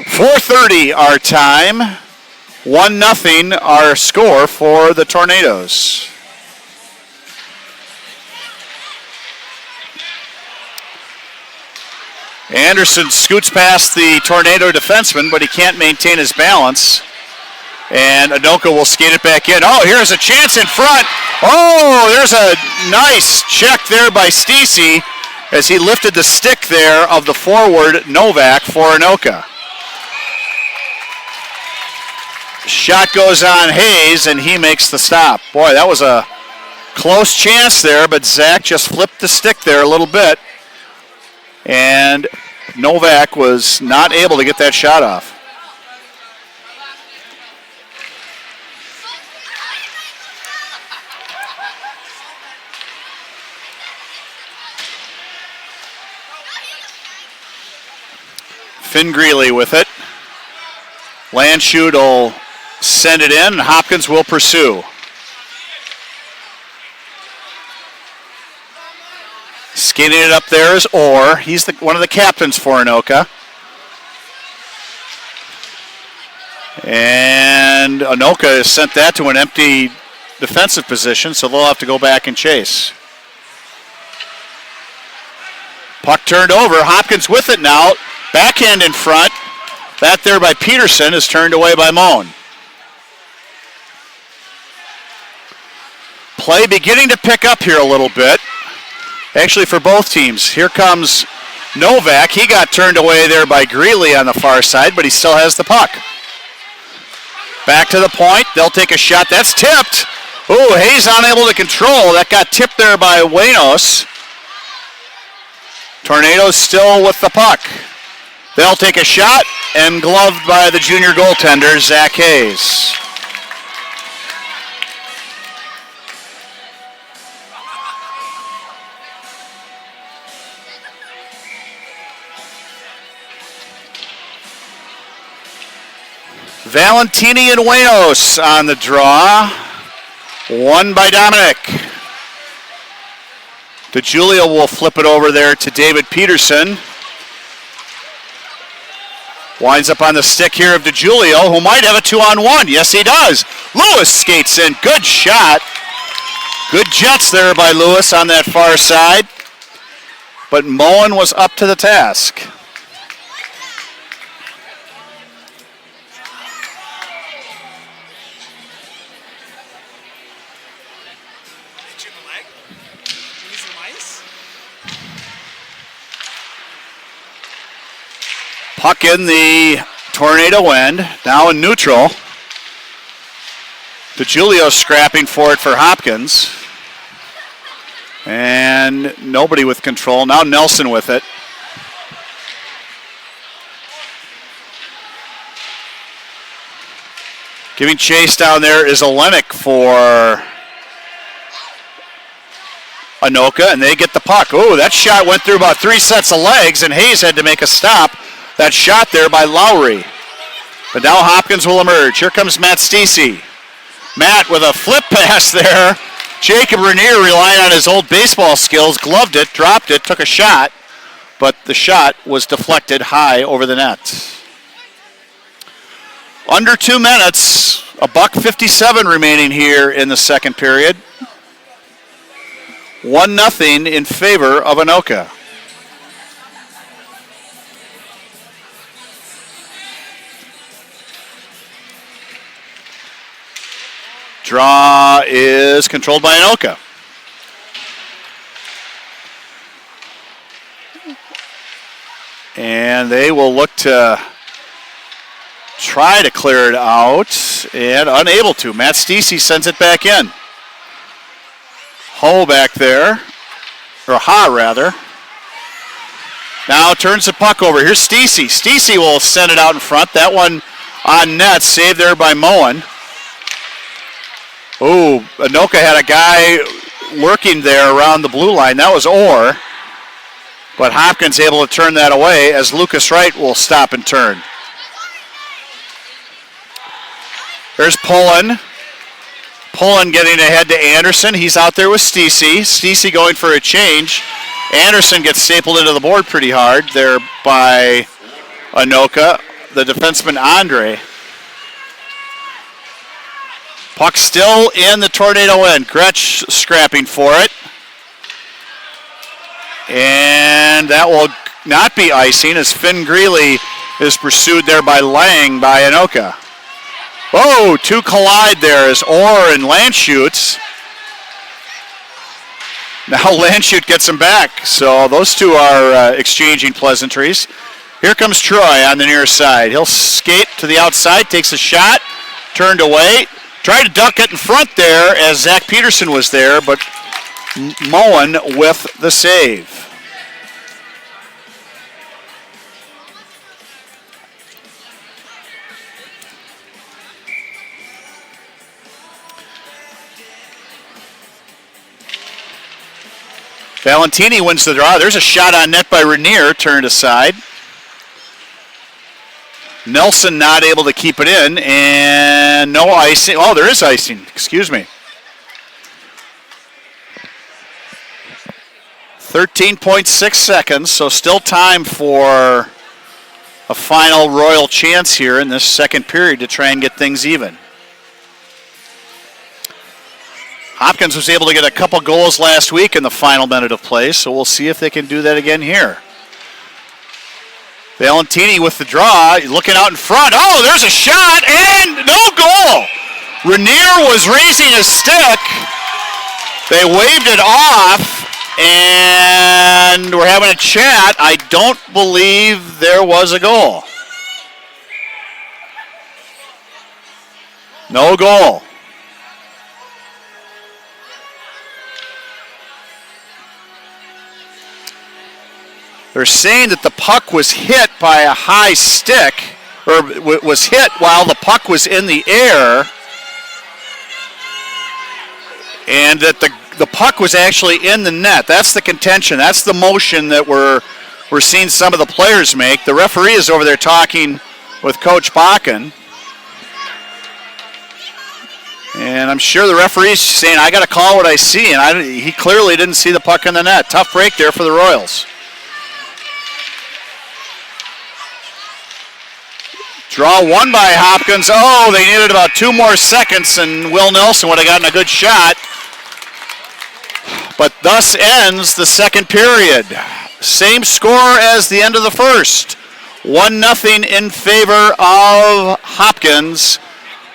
[SPEAKER 1] .430 our time. 1-0 our score for the Tornadoes. Anderson scoots past the Tornado defenseman, but he can't maintain his balance. And Anoka will skate it back in. Here's a chance in front. There's a nice check there by Stacey as he lifted the stick there of the forward Novak for Anoka. Shot goes on Hayes, and he makes the stop. Boy, that was a close chance there, but Zach just flipped the stick there a little bit. And Novak was not able to get that shot off. Finn Greeley with it. Landshut will send it in, and Hopkins will pursue. Skating it up there is Orr. He's one of the captains for Anoka. And Anoka has sent that to an empty defensive position, so they'll have to go back and chase. Puck turned over. Hopkins with it now. Backhand in front. That there by Peterson is turned away by Moen. Play beginning to pick up here a little bit. Actually, for both teams. Here comes Novak. He got turned away there by Greeley on the far side, but he still has the puck. Back to the point. They'll take a shot. That's tipped. Ooh, Hayes unable to control. That got tipped there by Wanos. Tornadoes still with the puck. They'll take a shot, and gloved by the junior goaltender, Zach Hayes. Valentini and Wanos on the draw. One by Dominic. DeJulio will flip it over there to David Peterson. Winds up on the stick here of DeJulio, who might have a 2-on-1. Yes, he does. Lewis skates in. Good shot. Good jets there by Lewis on that far side. But Moen was up to the task. Puck in the tornado end, now in neutral. DeJulio scrapping for it for Hopkins. And nobody with control. Now Nelson with it. Giving chase down there is Olenek for Anoka, and they get the puck. Oh, that shot went through about 3 sets of legs, and Hayes had to make a stop. That shot there by Lowry. But now Hopkins will emerge. Here comes Matt Stacey. Matt with a flip pass there. Jacob Renier relying on his old baseball skills. Gloved it, dropped it, took a shot. But the shot was deflected high over the net. Under 2 minutes. $1:57 remaining here in the second period. 1-0 in favor of Anoka. Draw is controlled by Anoka. And they will look to try to clear it out, and unable to. Matt Stacey sends it back in. Ho back there, or Ha rather. Now turns the puck over. Here's Stacey. Stacey will send it out in front. That one on net, saved there by Moen. Oh, Anoka had a guy lurking there around the blue line. That was Orr. But Hopkins able to turn that away as Lucas Wright will stop and turn. There's Pullen. Pullen getting ahead to Anderson. He's out there with Stacey. Stacey going for a change. Anderson gets stapled into the board pretty hard there by Anoka. The defenseman Andre. Puck still in the tornado end. Gretsch scrapping for it. And that will not be icing as Finn Greeley is pursued there by Lang by Anoka. Oh, 2 collide there as Orr and Landshut. Now Landshut gets him back. So those two are exchanging pleasantries. Here comes Troy on the near side. He'll skate to the outside, takes a shot, turned away. Tried to duck it in front there as Zach Peterson was there, but Moen with the save. Valentini wins the draw. There's a shot on net by Renier, turned aside. Nelson not able to keep it in, and no icing. Oh, there is icing. Excuse me. 13.6 seconds, so still time for a final Royal chance here in this second period to try and get things even. Hopkins was able to get a couple goals last week in the final minute of play, so we'll see if they can do that again here. Valentini with the draw, looking out in front. Oh, there's a shot, and no goal! Rainier was raising his stick. They waved it off. And we're having a chat. I don't believe there was a goal. No goal. They're saying that the puck was hit by a high stick, or was hit while the puck was in the air, and that the puck was actually in the net. That's the contention. That's the motion that we're seeing some of the players make. The referee is over there talking with Coach Bakken. And I'm sure the referee's saying, I got to call what I see. And he clearly didn't see the puck in the net. Tough break there for the Royals. Draw won by Hopkins. Oh, they needed about 2 more seconds, and Will Nelson would have gotten a good shot. But thus ends the second period. Same score as the end of the first. 1-0 in favor of Hopkins,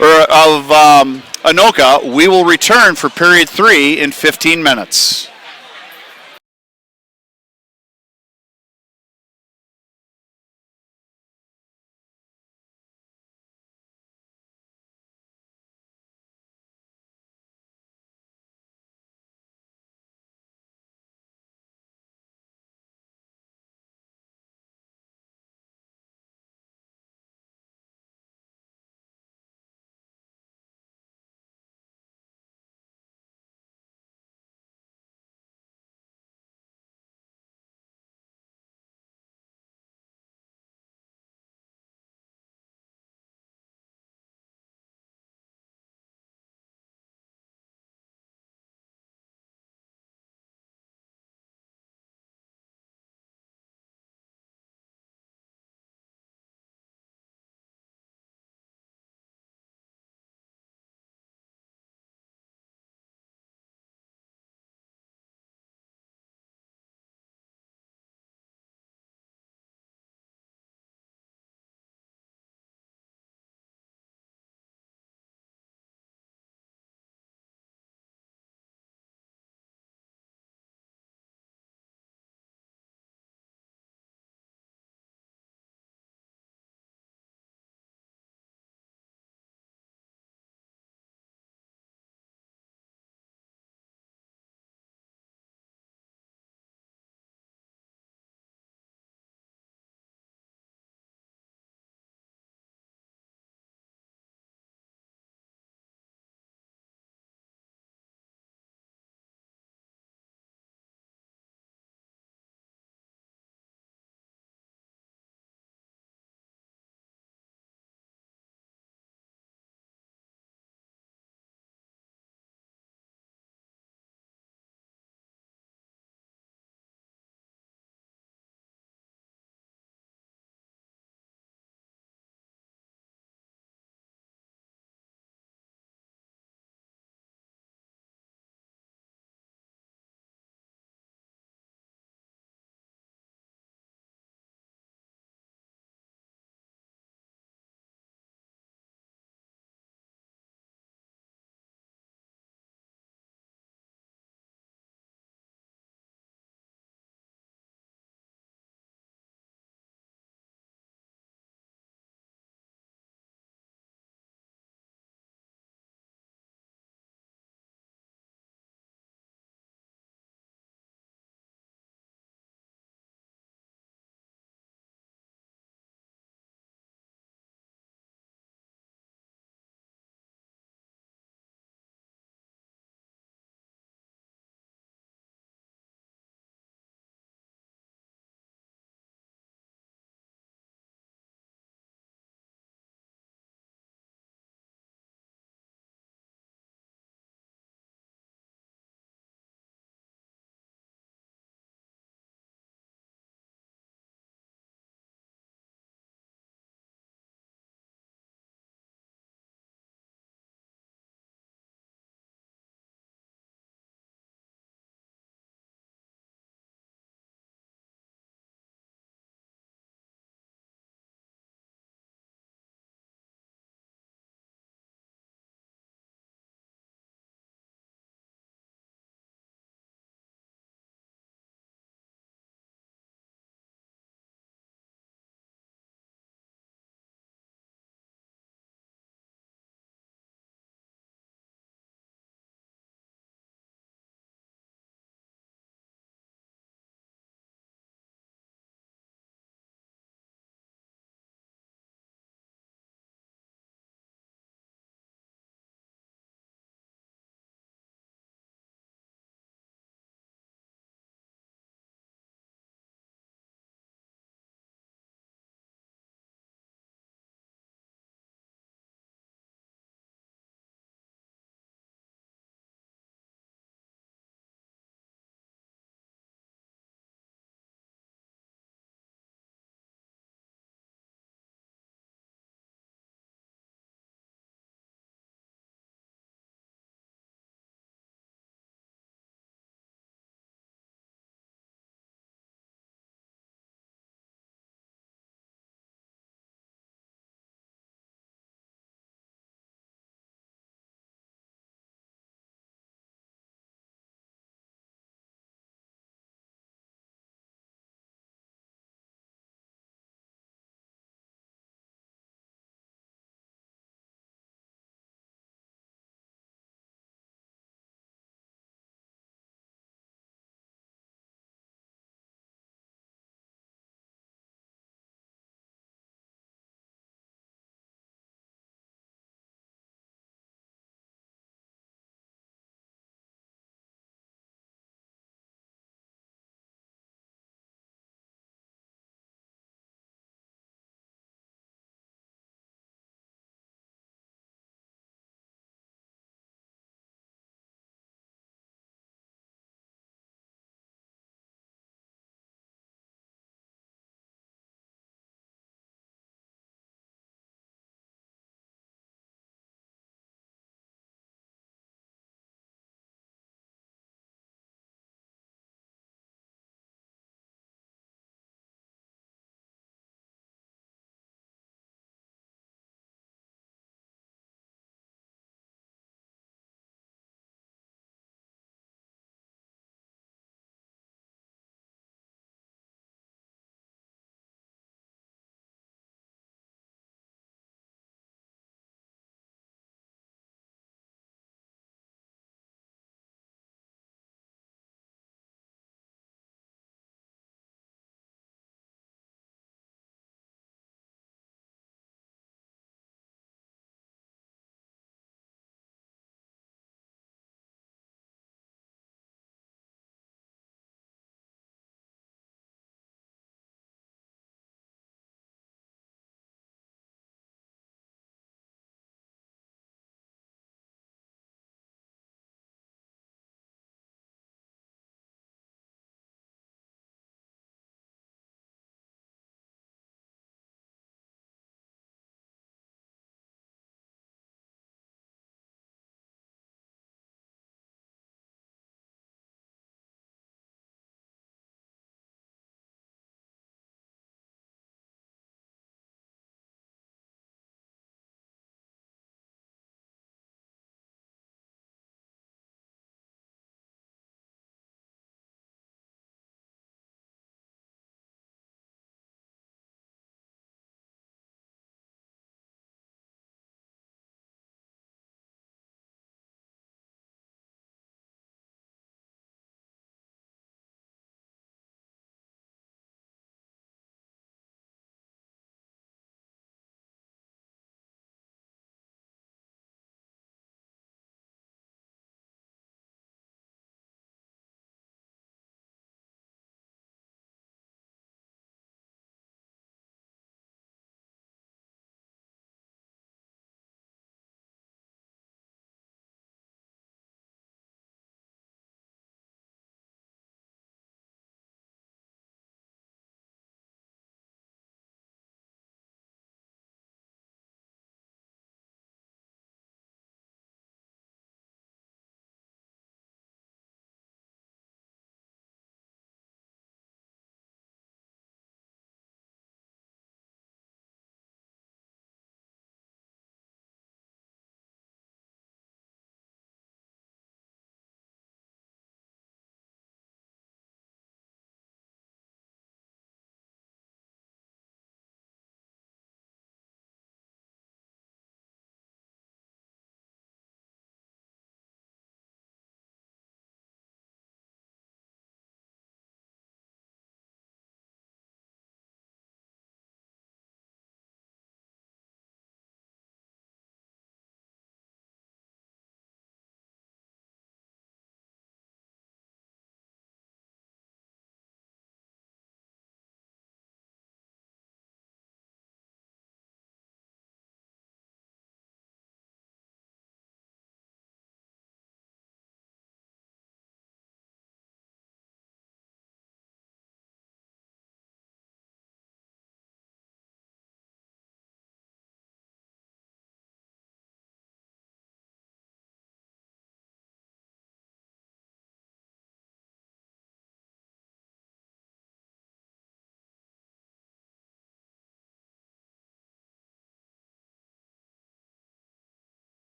[SPEAKER 1] or of Anoka. We will return for period 3 in 15 minutes.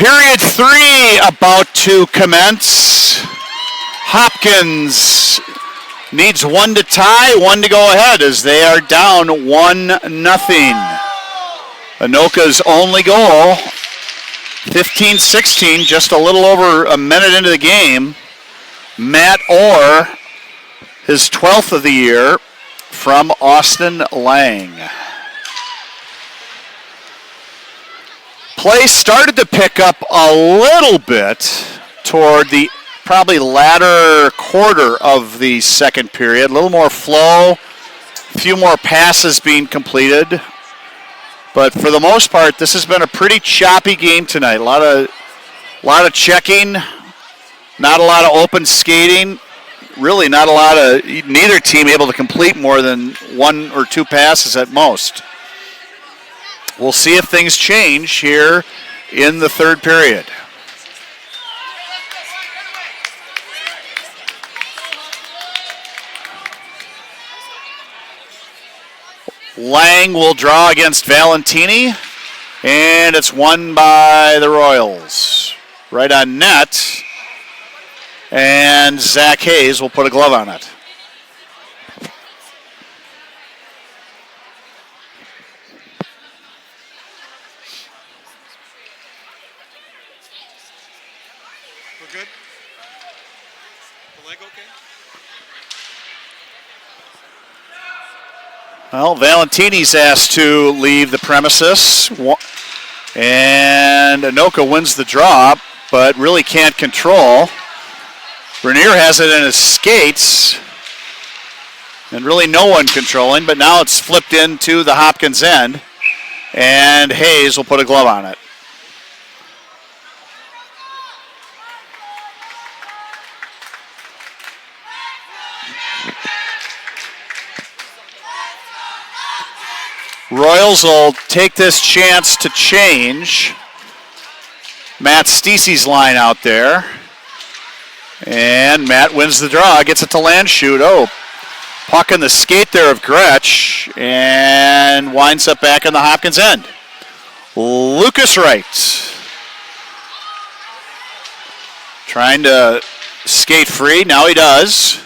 [SPEAKER 1] Period 3 about to commence. Hopkins needs one to tie, one to go ahead as they are down 1-0. Anoka's only goal, 15-16, just a little over a minute into the game. Matt Orr, his 12th of the year, from Austin Lang. Play started to pick up a little bit toward the probably latter quarter of the second period. A little more flow, a few more passes being completed. But for the most part, this has been a pretty choppy game tonight. A lot of checking, not a lot of open skating. Really not a lot of, neither team able to complete more than one or two passes at most. We'll see if things change here in the third period. Lang will draw against Valentini, and it's won by the Royals. Right on net, and Zach Hayes will put a glove on it.
[SPEAKER 2] Good? The leg okay?
[SPEAKER 1] Well, Valentini's asked to leave the premises. And Anoka wins the draw, but really can't control. Bernier has it in his skates. And really no one controlling, but now it's flipped into the Hopkins end. And Hayes will put a glove on it. Royals will take this chance to change Matt Stacey's line out there. And Matt wins the draw, gets it to Landshut. Oh, puck in the skate there of Gretsch, and winds up back in the Hopkins end. Lucas Wright trying to skate free. Now he does.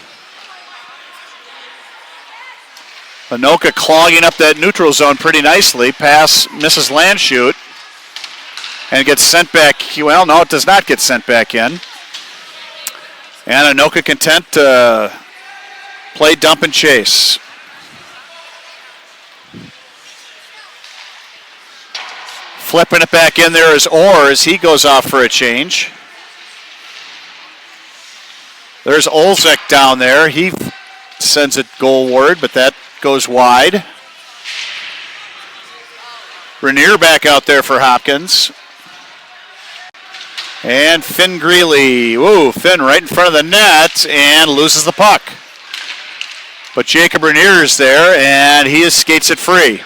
[SPEAKER 1] Anoka clogging up that neutral zone pretty nicely. Pass misses Landshut and gets sent back. Well, no, it does not get sent back in. And Anoka content to play dump and chase. Flipping it back in there is Orr as he goes off for a change. There's Olzek down there. He sends it goalward, but that goes wide. Bernier back out there for Hopkins. And Finn Greeley. Whoa, Finn right in front of the net and loses the puck. But Jacob Bernier is there and he skates it free.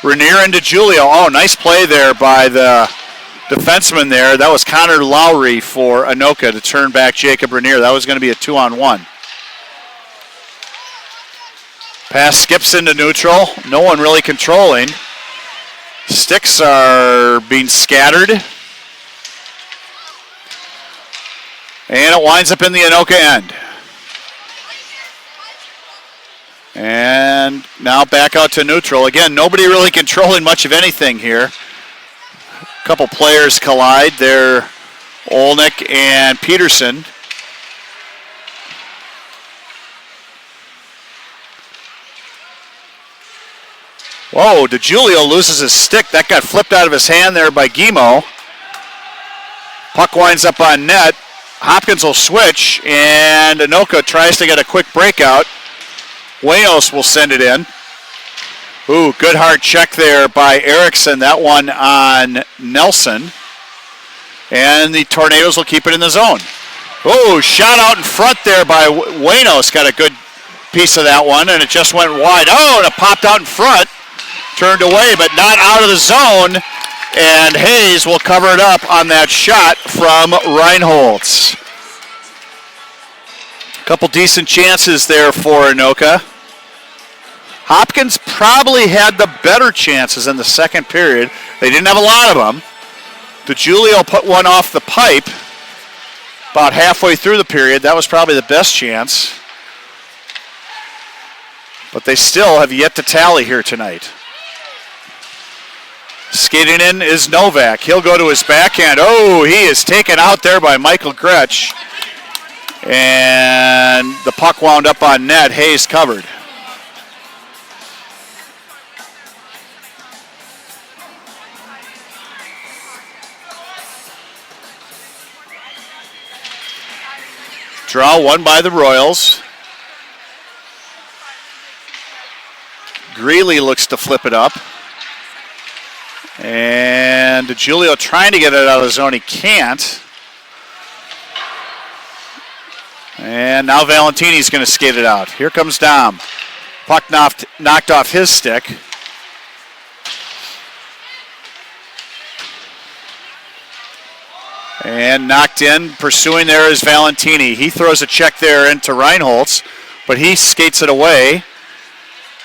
[SPEAKER 1] Bernier into Julio. Oh, nice play there by the defenseman there. That was Connor Lowry for Anoka to turn back Jacob Bernier. That was going to be a 2-on-1. Pass skips into neutral. No one really controlling. Sticks are being scattered. And it winds up in the Anoka end. And now back out to neutral. Again, nobody really controlling much of anything here. A couple players collide. They're Olnick and Peterson. Whoa, DeJulio loses his stick. That got flipped out of his hand there by Guimo. Puck winds up on net. Hopkins will switch, and Anoka tries to get a quick breakout. Wanos will send it in. Ooh, good hard check there by Erickson. That one on Nelson. And the Tornadoes will keep it in the zone. Oh, shot out in front there by Wanos. Got a good piece of that one, and it just went wide. Oh, and it popped out in front. Turned away, but not out of the zone. And Hayes will cover it up on that shot from Reinholtz. Couple decent chances there for Anoka. Hopkins probably had the better chances in the second period. They didn't have a lot of them, DeGiulio put one off the pipe about halfway through the period. That was probably the best chance. But they still have yet to tally here tonight. Skating in is Novak. He'll go to his backhand. Oh, he is taken out there by Michael Gretsch. And the puck wound up on net. Hayes covered. Draw won by the Royals. Greeley looks to flip it up. And DeGiulio trying to get it out of the zone. He can't. And now Valentini's going to skate it out. Here comes Dom. Puck knocked off his stick. And knocked in. Pursuing there is Valentini. He throws a check there into Reinholtz, but he skates it away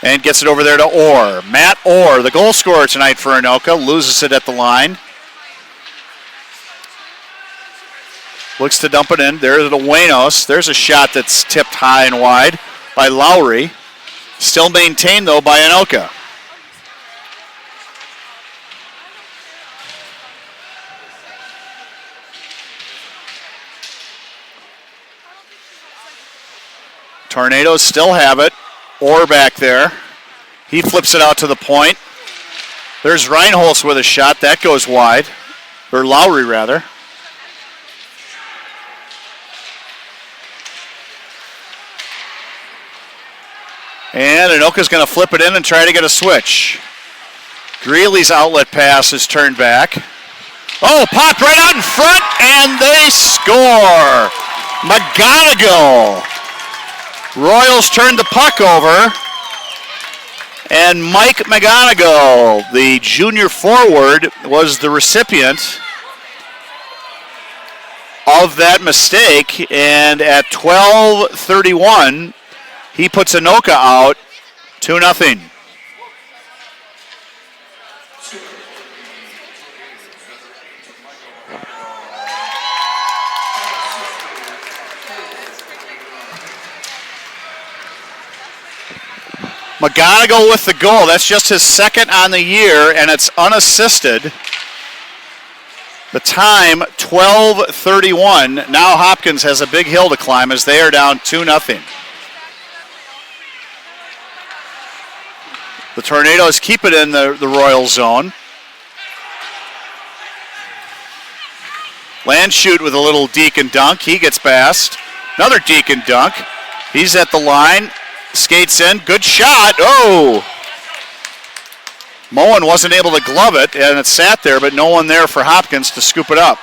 [SPEAKER 1] and gets it over there to Orr. Matt Orr, the goal scorer tonight for Anoka, loses it at the line. Looks to dump it in. There's the Buenos. There's a shot that's tipped high and wide by Lowry. Still maintained, though, by Anoka. Tornadoes still have it. Orr back there. He flips it out to the point. There's Reinholtz with a shot. That goes wide. Or Lowry, rather. And Anoka's going to flip it in and try to get a switch. Greeley's outlet pass is turned back. Oh, popped right out in front, and they score. McGonigal. Royals turned the puck over. And Mike McGonigal, the junior forward, was the recipient of that mistake. And at 12:31, he puts Anoka out 2-0. McGonigal with the goal. That's just his second on the year, and it's unassisted. The time, 12:31. Now Hopkins has a big hill to climb as they are down 2-0. The Tornadoes keep it in the Royal zone. Landshut with a little deke and dunk. He gets past. Another deke and dunk. He's at the line. Skates in. Good shot. Oh! Moen wasn't able to glove it, and it sat there, but no one there for Hopkins to scoop it up.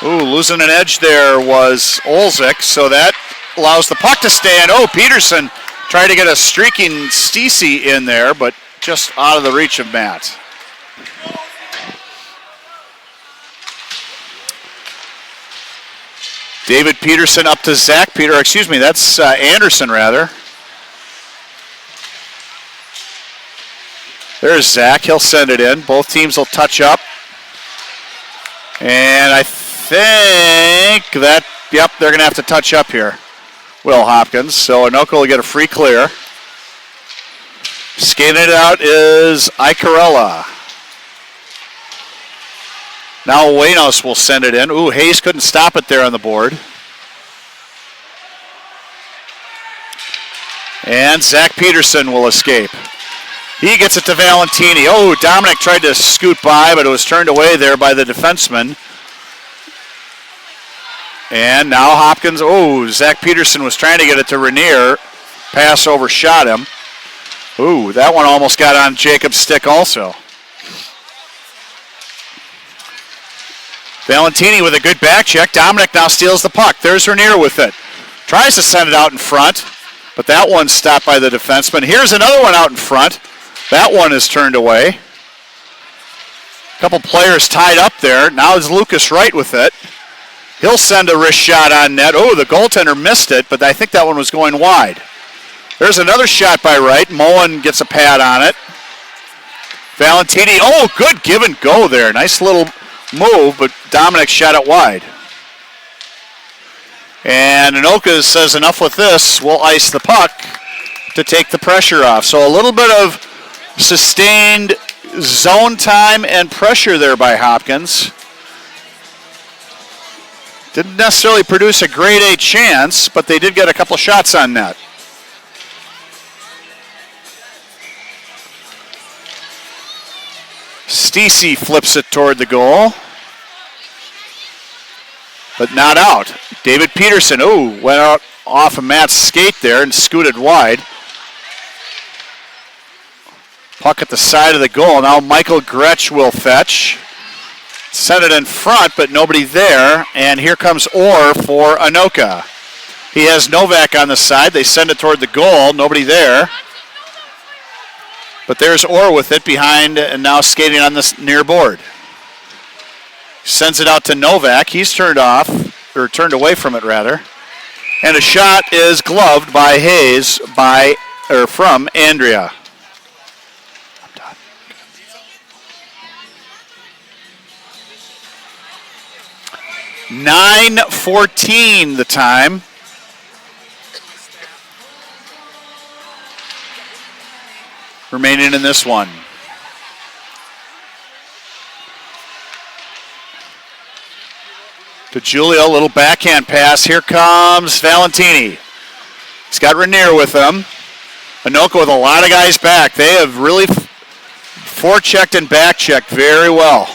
[SPEAKER 1] Ooh, losing an edge there was Olzik, so that allows the puck to stand. Oh, Peterson tried to get a streaking Stacey in there, but just out of the reach of Matt. David Peterson up to Zach Peter. Excuse me, that's Anderson, rather. There's Zach. He'll send it in. Both teams will touch up. And I think that, yep, they're going to have to touch up here. Will Hopkins. So Anoka will get a free clear. Skating it out is Icarella. Now Buenos will send it in. Ooh, Hayes couldn't stop it there on the board. And Zach Peterson will escape. He gets it to Valentini. Oh, Dominic tried to scoot by, but it was turned away there by the defenseman. And now Hopkins, oh, Zach Peterson was trying to get it to Rainier. Pass overshot him. Ooh, that one almost got on Jacob's stick also. Valentini with a good back check. Dominic now steals the puck. There's Rainier with it. Tries to send it out in front, but that one's stopped by the defenseman. Here's another one out in front. That one is turned away. A couple players tied up there. Now it's Lucas Wright with it. He'll send a wrist shot on net. Oh, the goaltender missed it, but I think that one was going wide. There's another shot by Wright. Moen gets a pad on it. Valentini, oh, good give and go there. Nice little move, but Dominic shot it wide. And Anoka says enough with this. We'll ice the puck to take the pressure off. So a little bit of sustained zone time and pressure there by Hopkins. Didn't necessarily produce a grade A chance, but they did get a couple shots on net. Stacey flips it toward the goal, but not out. David Peterson, went out off of Matt's skate there and scooted wide. Puck at the side of the goal. Now Michael Gretsch will fetch. Sent it in front, but nobody there. And here comes Orr for Anoka. He has Novak on the side. They send it toward the goal. Nobody there. But there's Orr with it behind and now skating on this near board. Sends it out to Novak. He's turned away from it rather. And a shot is gloved by Hayes from Andrea. 9:14 the time. Remaining in this one. To Julio, little backhand pass. Here comes Valentini. He's got Rainier with him. Anoka with a lot of guys back. They have really forechecked and backchecked very well.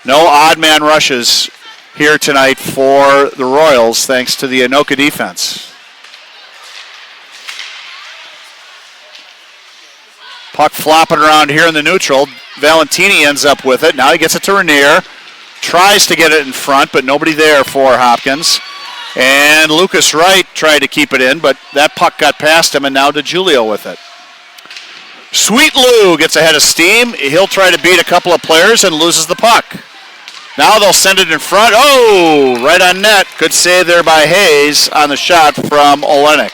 [SPEAKER 1] No odd man rushes here tonight for the Royals, thanks to the Anoka defense. Puck flopping around here in the neutral. Valentini ends up with it. Now he gets it to Rainier. Tries to get it in front, but nobody there for Hopkins. And Lucas Wright tried to keep it in, but that puck got past him, and now DeJulio with it. Sweet Lou gets ahead of steam. He'll try to beat a couple of players and loses the puck. Now they'll send it in front. Oh, right on net. Good save there by Hayes on the shot from Olenek.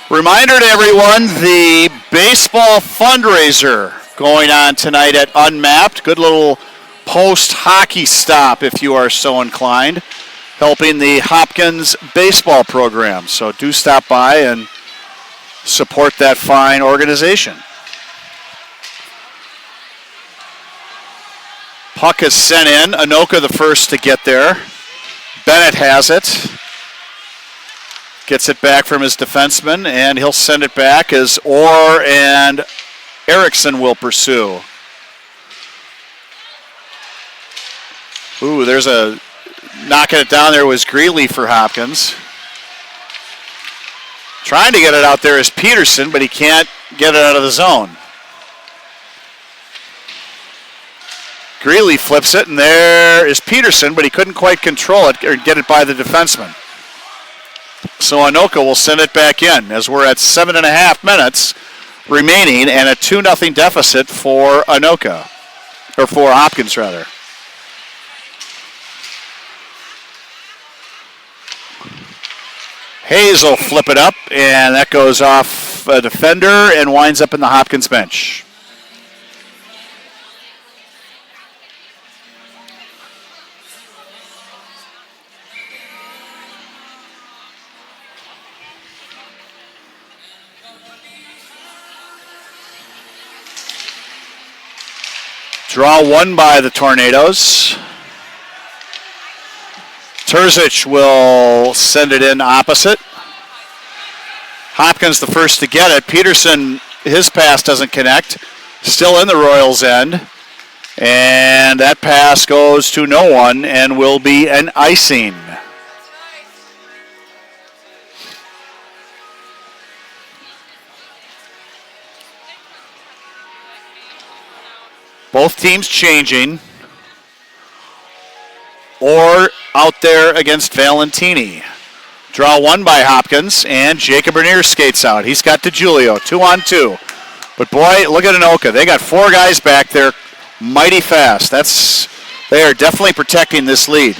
[SPEAKER 1] Reminder to everyone, the baseball fundraiser going on tonight at Unmapped. Good little post-hockey stop if you are so inclined, helping the Hopkins baseball program. So do stop by and support that fine organization. Puck is sent in. Anoka the first to get there. Bennett has it. Gets it back from his defenseman, and he'll send it back as Orr and Erickson will pursue. Ooh, there's a knocking it down there was Greeley for Hopkins. Trying to get it out there is Peterson, but he can't get it out of the zone. Greeley flips it, and there is Peterson, but he couldn't quite control it or get it by the defenseman. So Anoka will send it back in as we're at 7.5 minutes remaining and a 2-0 deficit for Anoka, or for Hopkins rather. Hayes will flip it up, and that goes off a defender and winds up in the Hopkins bench. Draw one by the Tornadoes. Terzic will send it in opposite. Hopkins the first to get it. Peterson, his pass doesn't connect. Still in the Royals' end. And that pass goes to no one and will be an icing. Both teams changing. Or out there against Valentini. Draw one by Hopkins, and Jacob Rainier skates out. He's got DeJulio, 2-on-2. But boy, look at Anoka. They got 4 guys back there, mighty fast. They are definitely protecting this lead.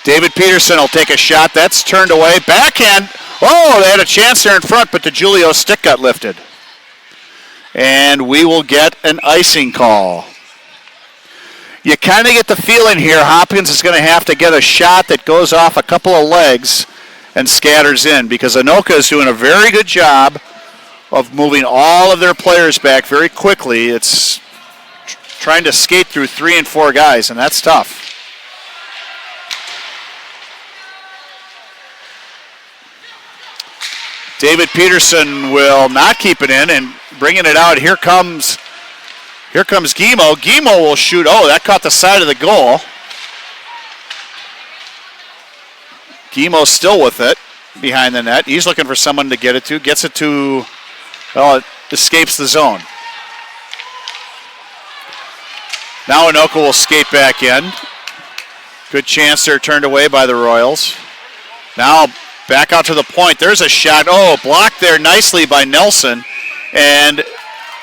[SPEAKER 1] David Peterson will take a shot. That's turned away. Backhand. Oh, they had a chance there in front, but DeGiulio's stick got lifted. And we will get an icing call. You kind of get the feeling here Hopkins is going to have to get a shot that goes off a couple of legs and scatters in, because Anoka is doing a very good job of moving all of their players back very quickly. It's trying to skate through 3 and 4 guys, and that's tough. David Peterson will not keep it in and bringing it out. Here comes Guimo. Guimo will shoot. Oh, that caught the side of the goal. Guimo's still with it behind the net. He's looking for someone to get it to. Gets it to, well, it escapes the zone. Now Anoka will skate back in. Good chance there, turned away by the Royals. Now back out to the point. There's a shot. Oh, blocked there nicely by Nelson. And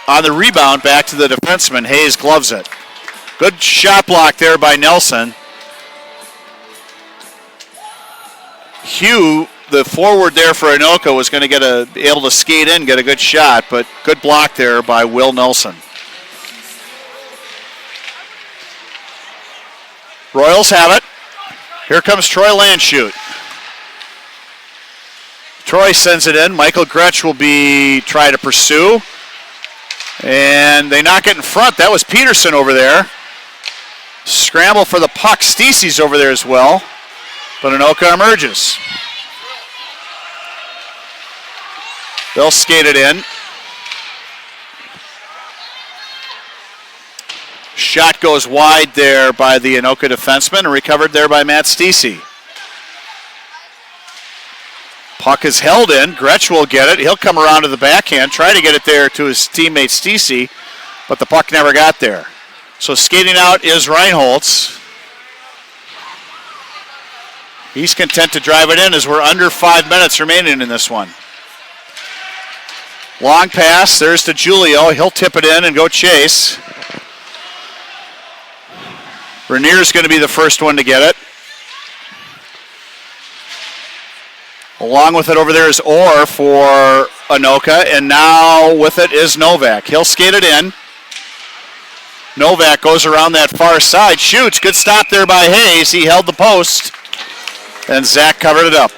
[SPEAKER 1] on the rebound, back to the defenseman. Hayes gloves it. Good shot block there by Nelson. Hugh, the forward there for Anoka, was going to be able to skate in, get a good shot, but good block there by Will Nelson. Royals have it. Here comes Troy Landshut. Troy sends it in. Michael Gretsch will try to pursue. And they knock it in front. That was Peterson over there. Scramble for the puck. Stacey's over there as well. But Anoka emerges. They'll skate it in. Shot goes wide there by the Anoka defenseman and recovered there by Matt Stacey. Puck is held in. Gretsch will get it. He'll come around to the backhand, try to get it there to his teammate Stacey, but the puck never got there. So skating out is Reinholtz. He's content to drive it in as we're under 5 minutes remaining in this one. Long pass. There's to Julio. He'll tip it in and go chase. Renier's going to be the first one to get it. Along with it over there is Orr for Anoka, and now with it is Novak. He'll skate it in. Novak goes around that far side, shoots. Good stop there by Hayes. He held the post, and Zach covered it up.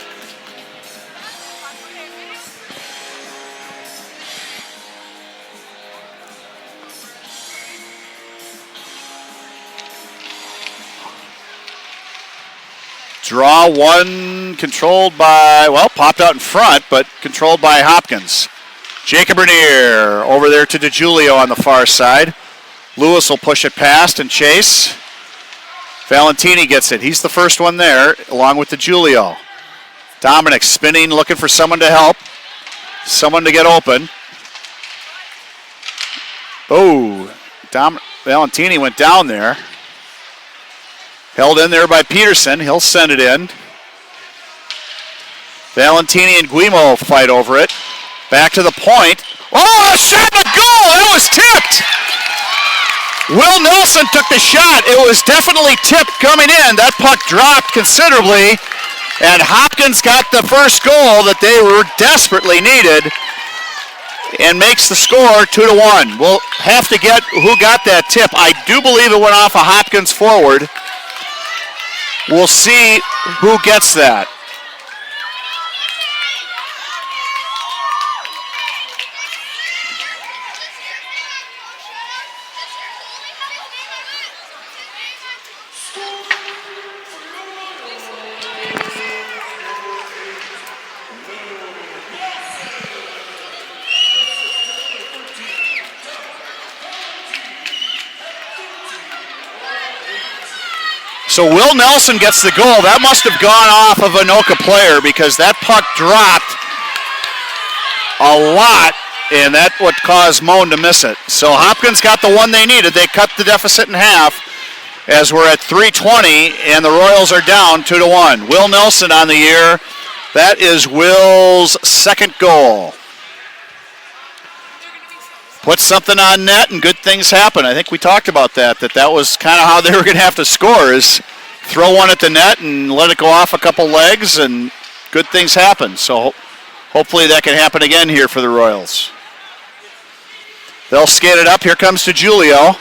[SPEAKER 1] Draw one controlled by, well, popped out in front, but controlled by Hopkins. Jacob Bernier over there to DeGiulio on the far side. Lewis will push it past and chase. Valentini gets it. He's the first one there, along with DeGiulio. Dominic spinning, looking for someone to help. Someone to get open. Oh, Valentini went down there. Held in there by Peterson. He'll send it in. Valentini and Guimo fight over it. Back to the point. Oh, a shot and a goal! That was tipped! Will Nelson took the shot. It was definitely tipped coming in. That puck dropped considerably, and Hopkins got the first goal that they were desperately needed and makes the score 2-1. We'll have to get who got that tip. I do believe it went off a Hopkins forward. We'll see who gets that. So Will Nelson gets the goal. That must have gone off of an Anoka player because that puck dropped a lot, and that would cause Moan to miss it. So Hopkins got the one they needed. They cut the deficit in half as we're at 3:20, and the Royals are down 2-1. Will Nelson on the year. That is Will's second goal. Put something on net and good things happen. I think we talked about that was kind of how they were going to have to score, is throw one at the net and let it go off a couple legs and good things happen. So Hopefully that can happen again here for the Royals. They'll skate it up. Here comes DeJulio.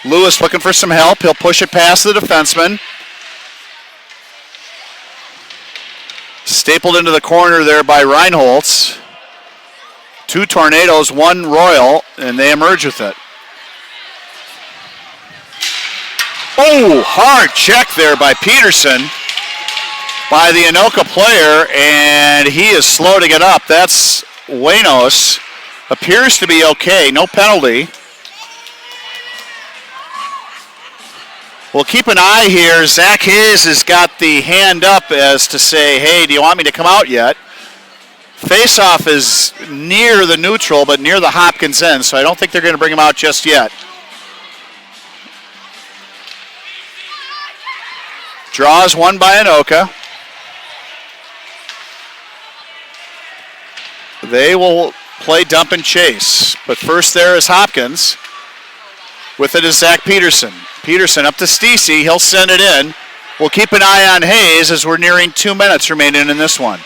[SPEAKER 1] Lewis looking for some help. He'll push it past the defenseman. Stapled into the corner there by Reinholtz. 2 Tornadoes, 1 Royal, and they emerge with it. Oh, hard check there by Peterson, by the Anoka player, and he is slow to get up. That's Wanos. Appears to be okay, no penalty. We'll keep an eye here. Zach Hayes has got the hand up as to say, hey, do you want me to come out yet? Face-off is near the neutral, but near the Hopkins end, so I don't think they're going to bring him out just yet. Draws one by Anoka. They will play dump and chase, but first there is Hopkins. With it is Zach Peterson. Peterson up to Stacey. He'll send it in. We'll keep an eye on Hayes as we're nearing 2 minutes remaining in this one.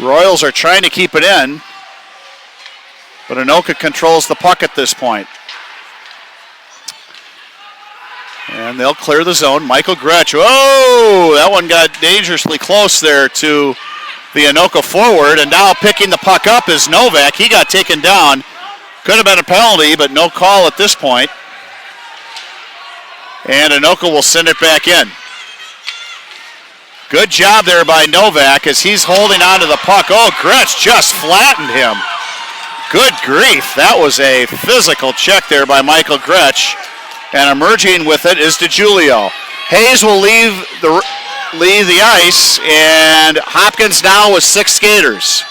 [SPEAKER 1] Royals are trying to keep it in, but Anoka controls the puck at this point. And they'll clear the zone. Michael Gretsch. Oh, that one got dangerously close there to the Anoka forward, and now picking the puck up is Novak. He got taken down. Could have been a penalty, but no call at this point. And Anoka will send it back in. Good job there by Novak as he's holding on to the puck. Oh, Gretsch just flattened him. Good grief. That was a physical check there by Michael Gretsch. And emerging with it is DeJulio. Hayes will leave the ice, and Hopkins now with 6 skaters.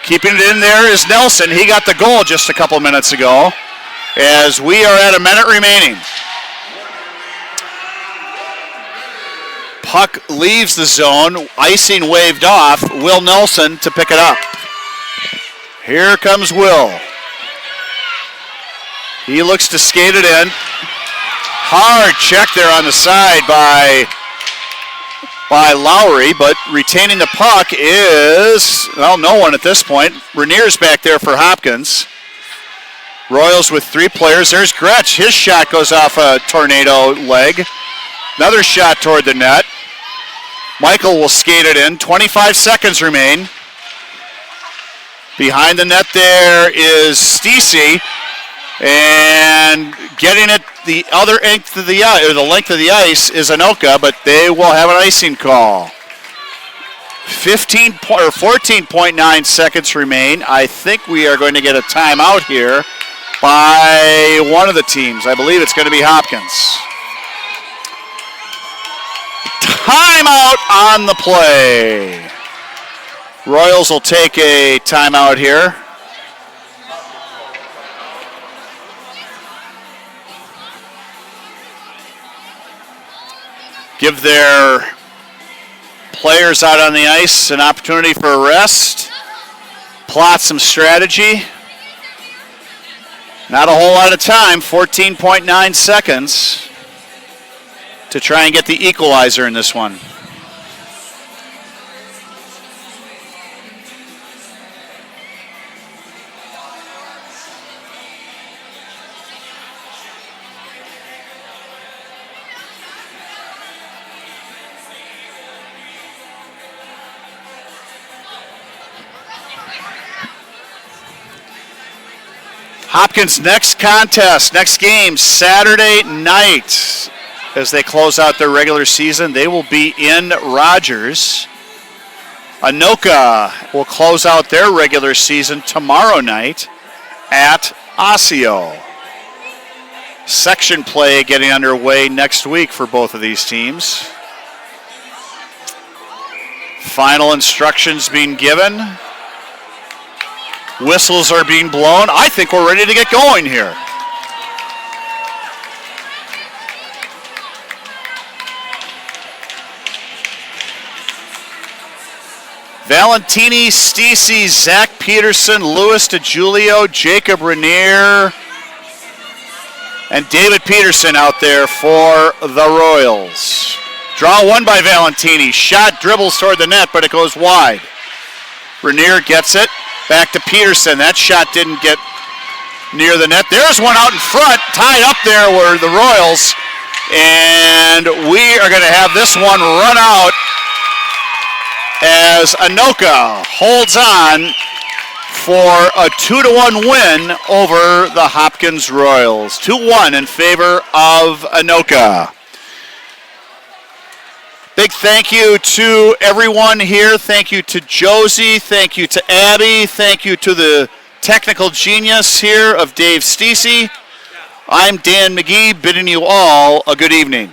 [SPEAKER 1] Keeping it in there is Nelson. He got the goal just a couple minutes ago as we are at a minute remaining. Puck leaves the zone. Icing waved off. Will Nelson to pick it up. Here comes Will. He looks to skate it in. Hard check there on the side by Lowry, but retaining the puck is, well, no one at this point. Renier's back there for Hopkins. Royals with 3 players. There's Gretsch. His shot goes off a Tornado leg. Another shot toward the net. Michael will skate it in. 25 seconds remain. Behind the net there is Stacey, and getting it the other length of the ice, or the length of the ice, is Anoka, but they will have an icing call. 14.9 seconds remain. I think we are going to get a timeout here by one of the teams. I believe it's going to be Hopkins. Timeout on the play. Royals will take a timeout here. Give their players out on the ice an opportunity for a rest. Plot some strategy. Not a whole lot of time, 14.9 seconds to try and get the equalizer in this one. Hopkins' next contest, next game, Saturday night. As they close out their regular season, they will be in Rogers. Anoka will close out their regular season tomorrow night at Osseo. Section play getting underway next week for both of these teams. Final instructions being given. Whistles are being blown. I think we're ready to get going here. Valentini, Stacey, Zach Peterson, Louis DeJulio, Jacob Rainier, And David Peterson out there for the Royals. Draw one by Valentini. Shot dribbles toward the net, but it goes wide. Rainier gets it. Back to Peterson. That shot didn't get near the net. There's one out in front. Tied up there were the Royals. And we are going to have this one run out as Anoka holds on for a 2-1 win over the Hopkins Royals. 2-1 in favor of Anoka. Big thank you to everyone here. Thank you to Josie. Thank you to Abby. Thank you to the technical genius here of Dave Stacey. I'm Dan McGee, bidding you all a good evening.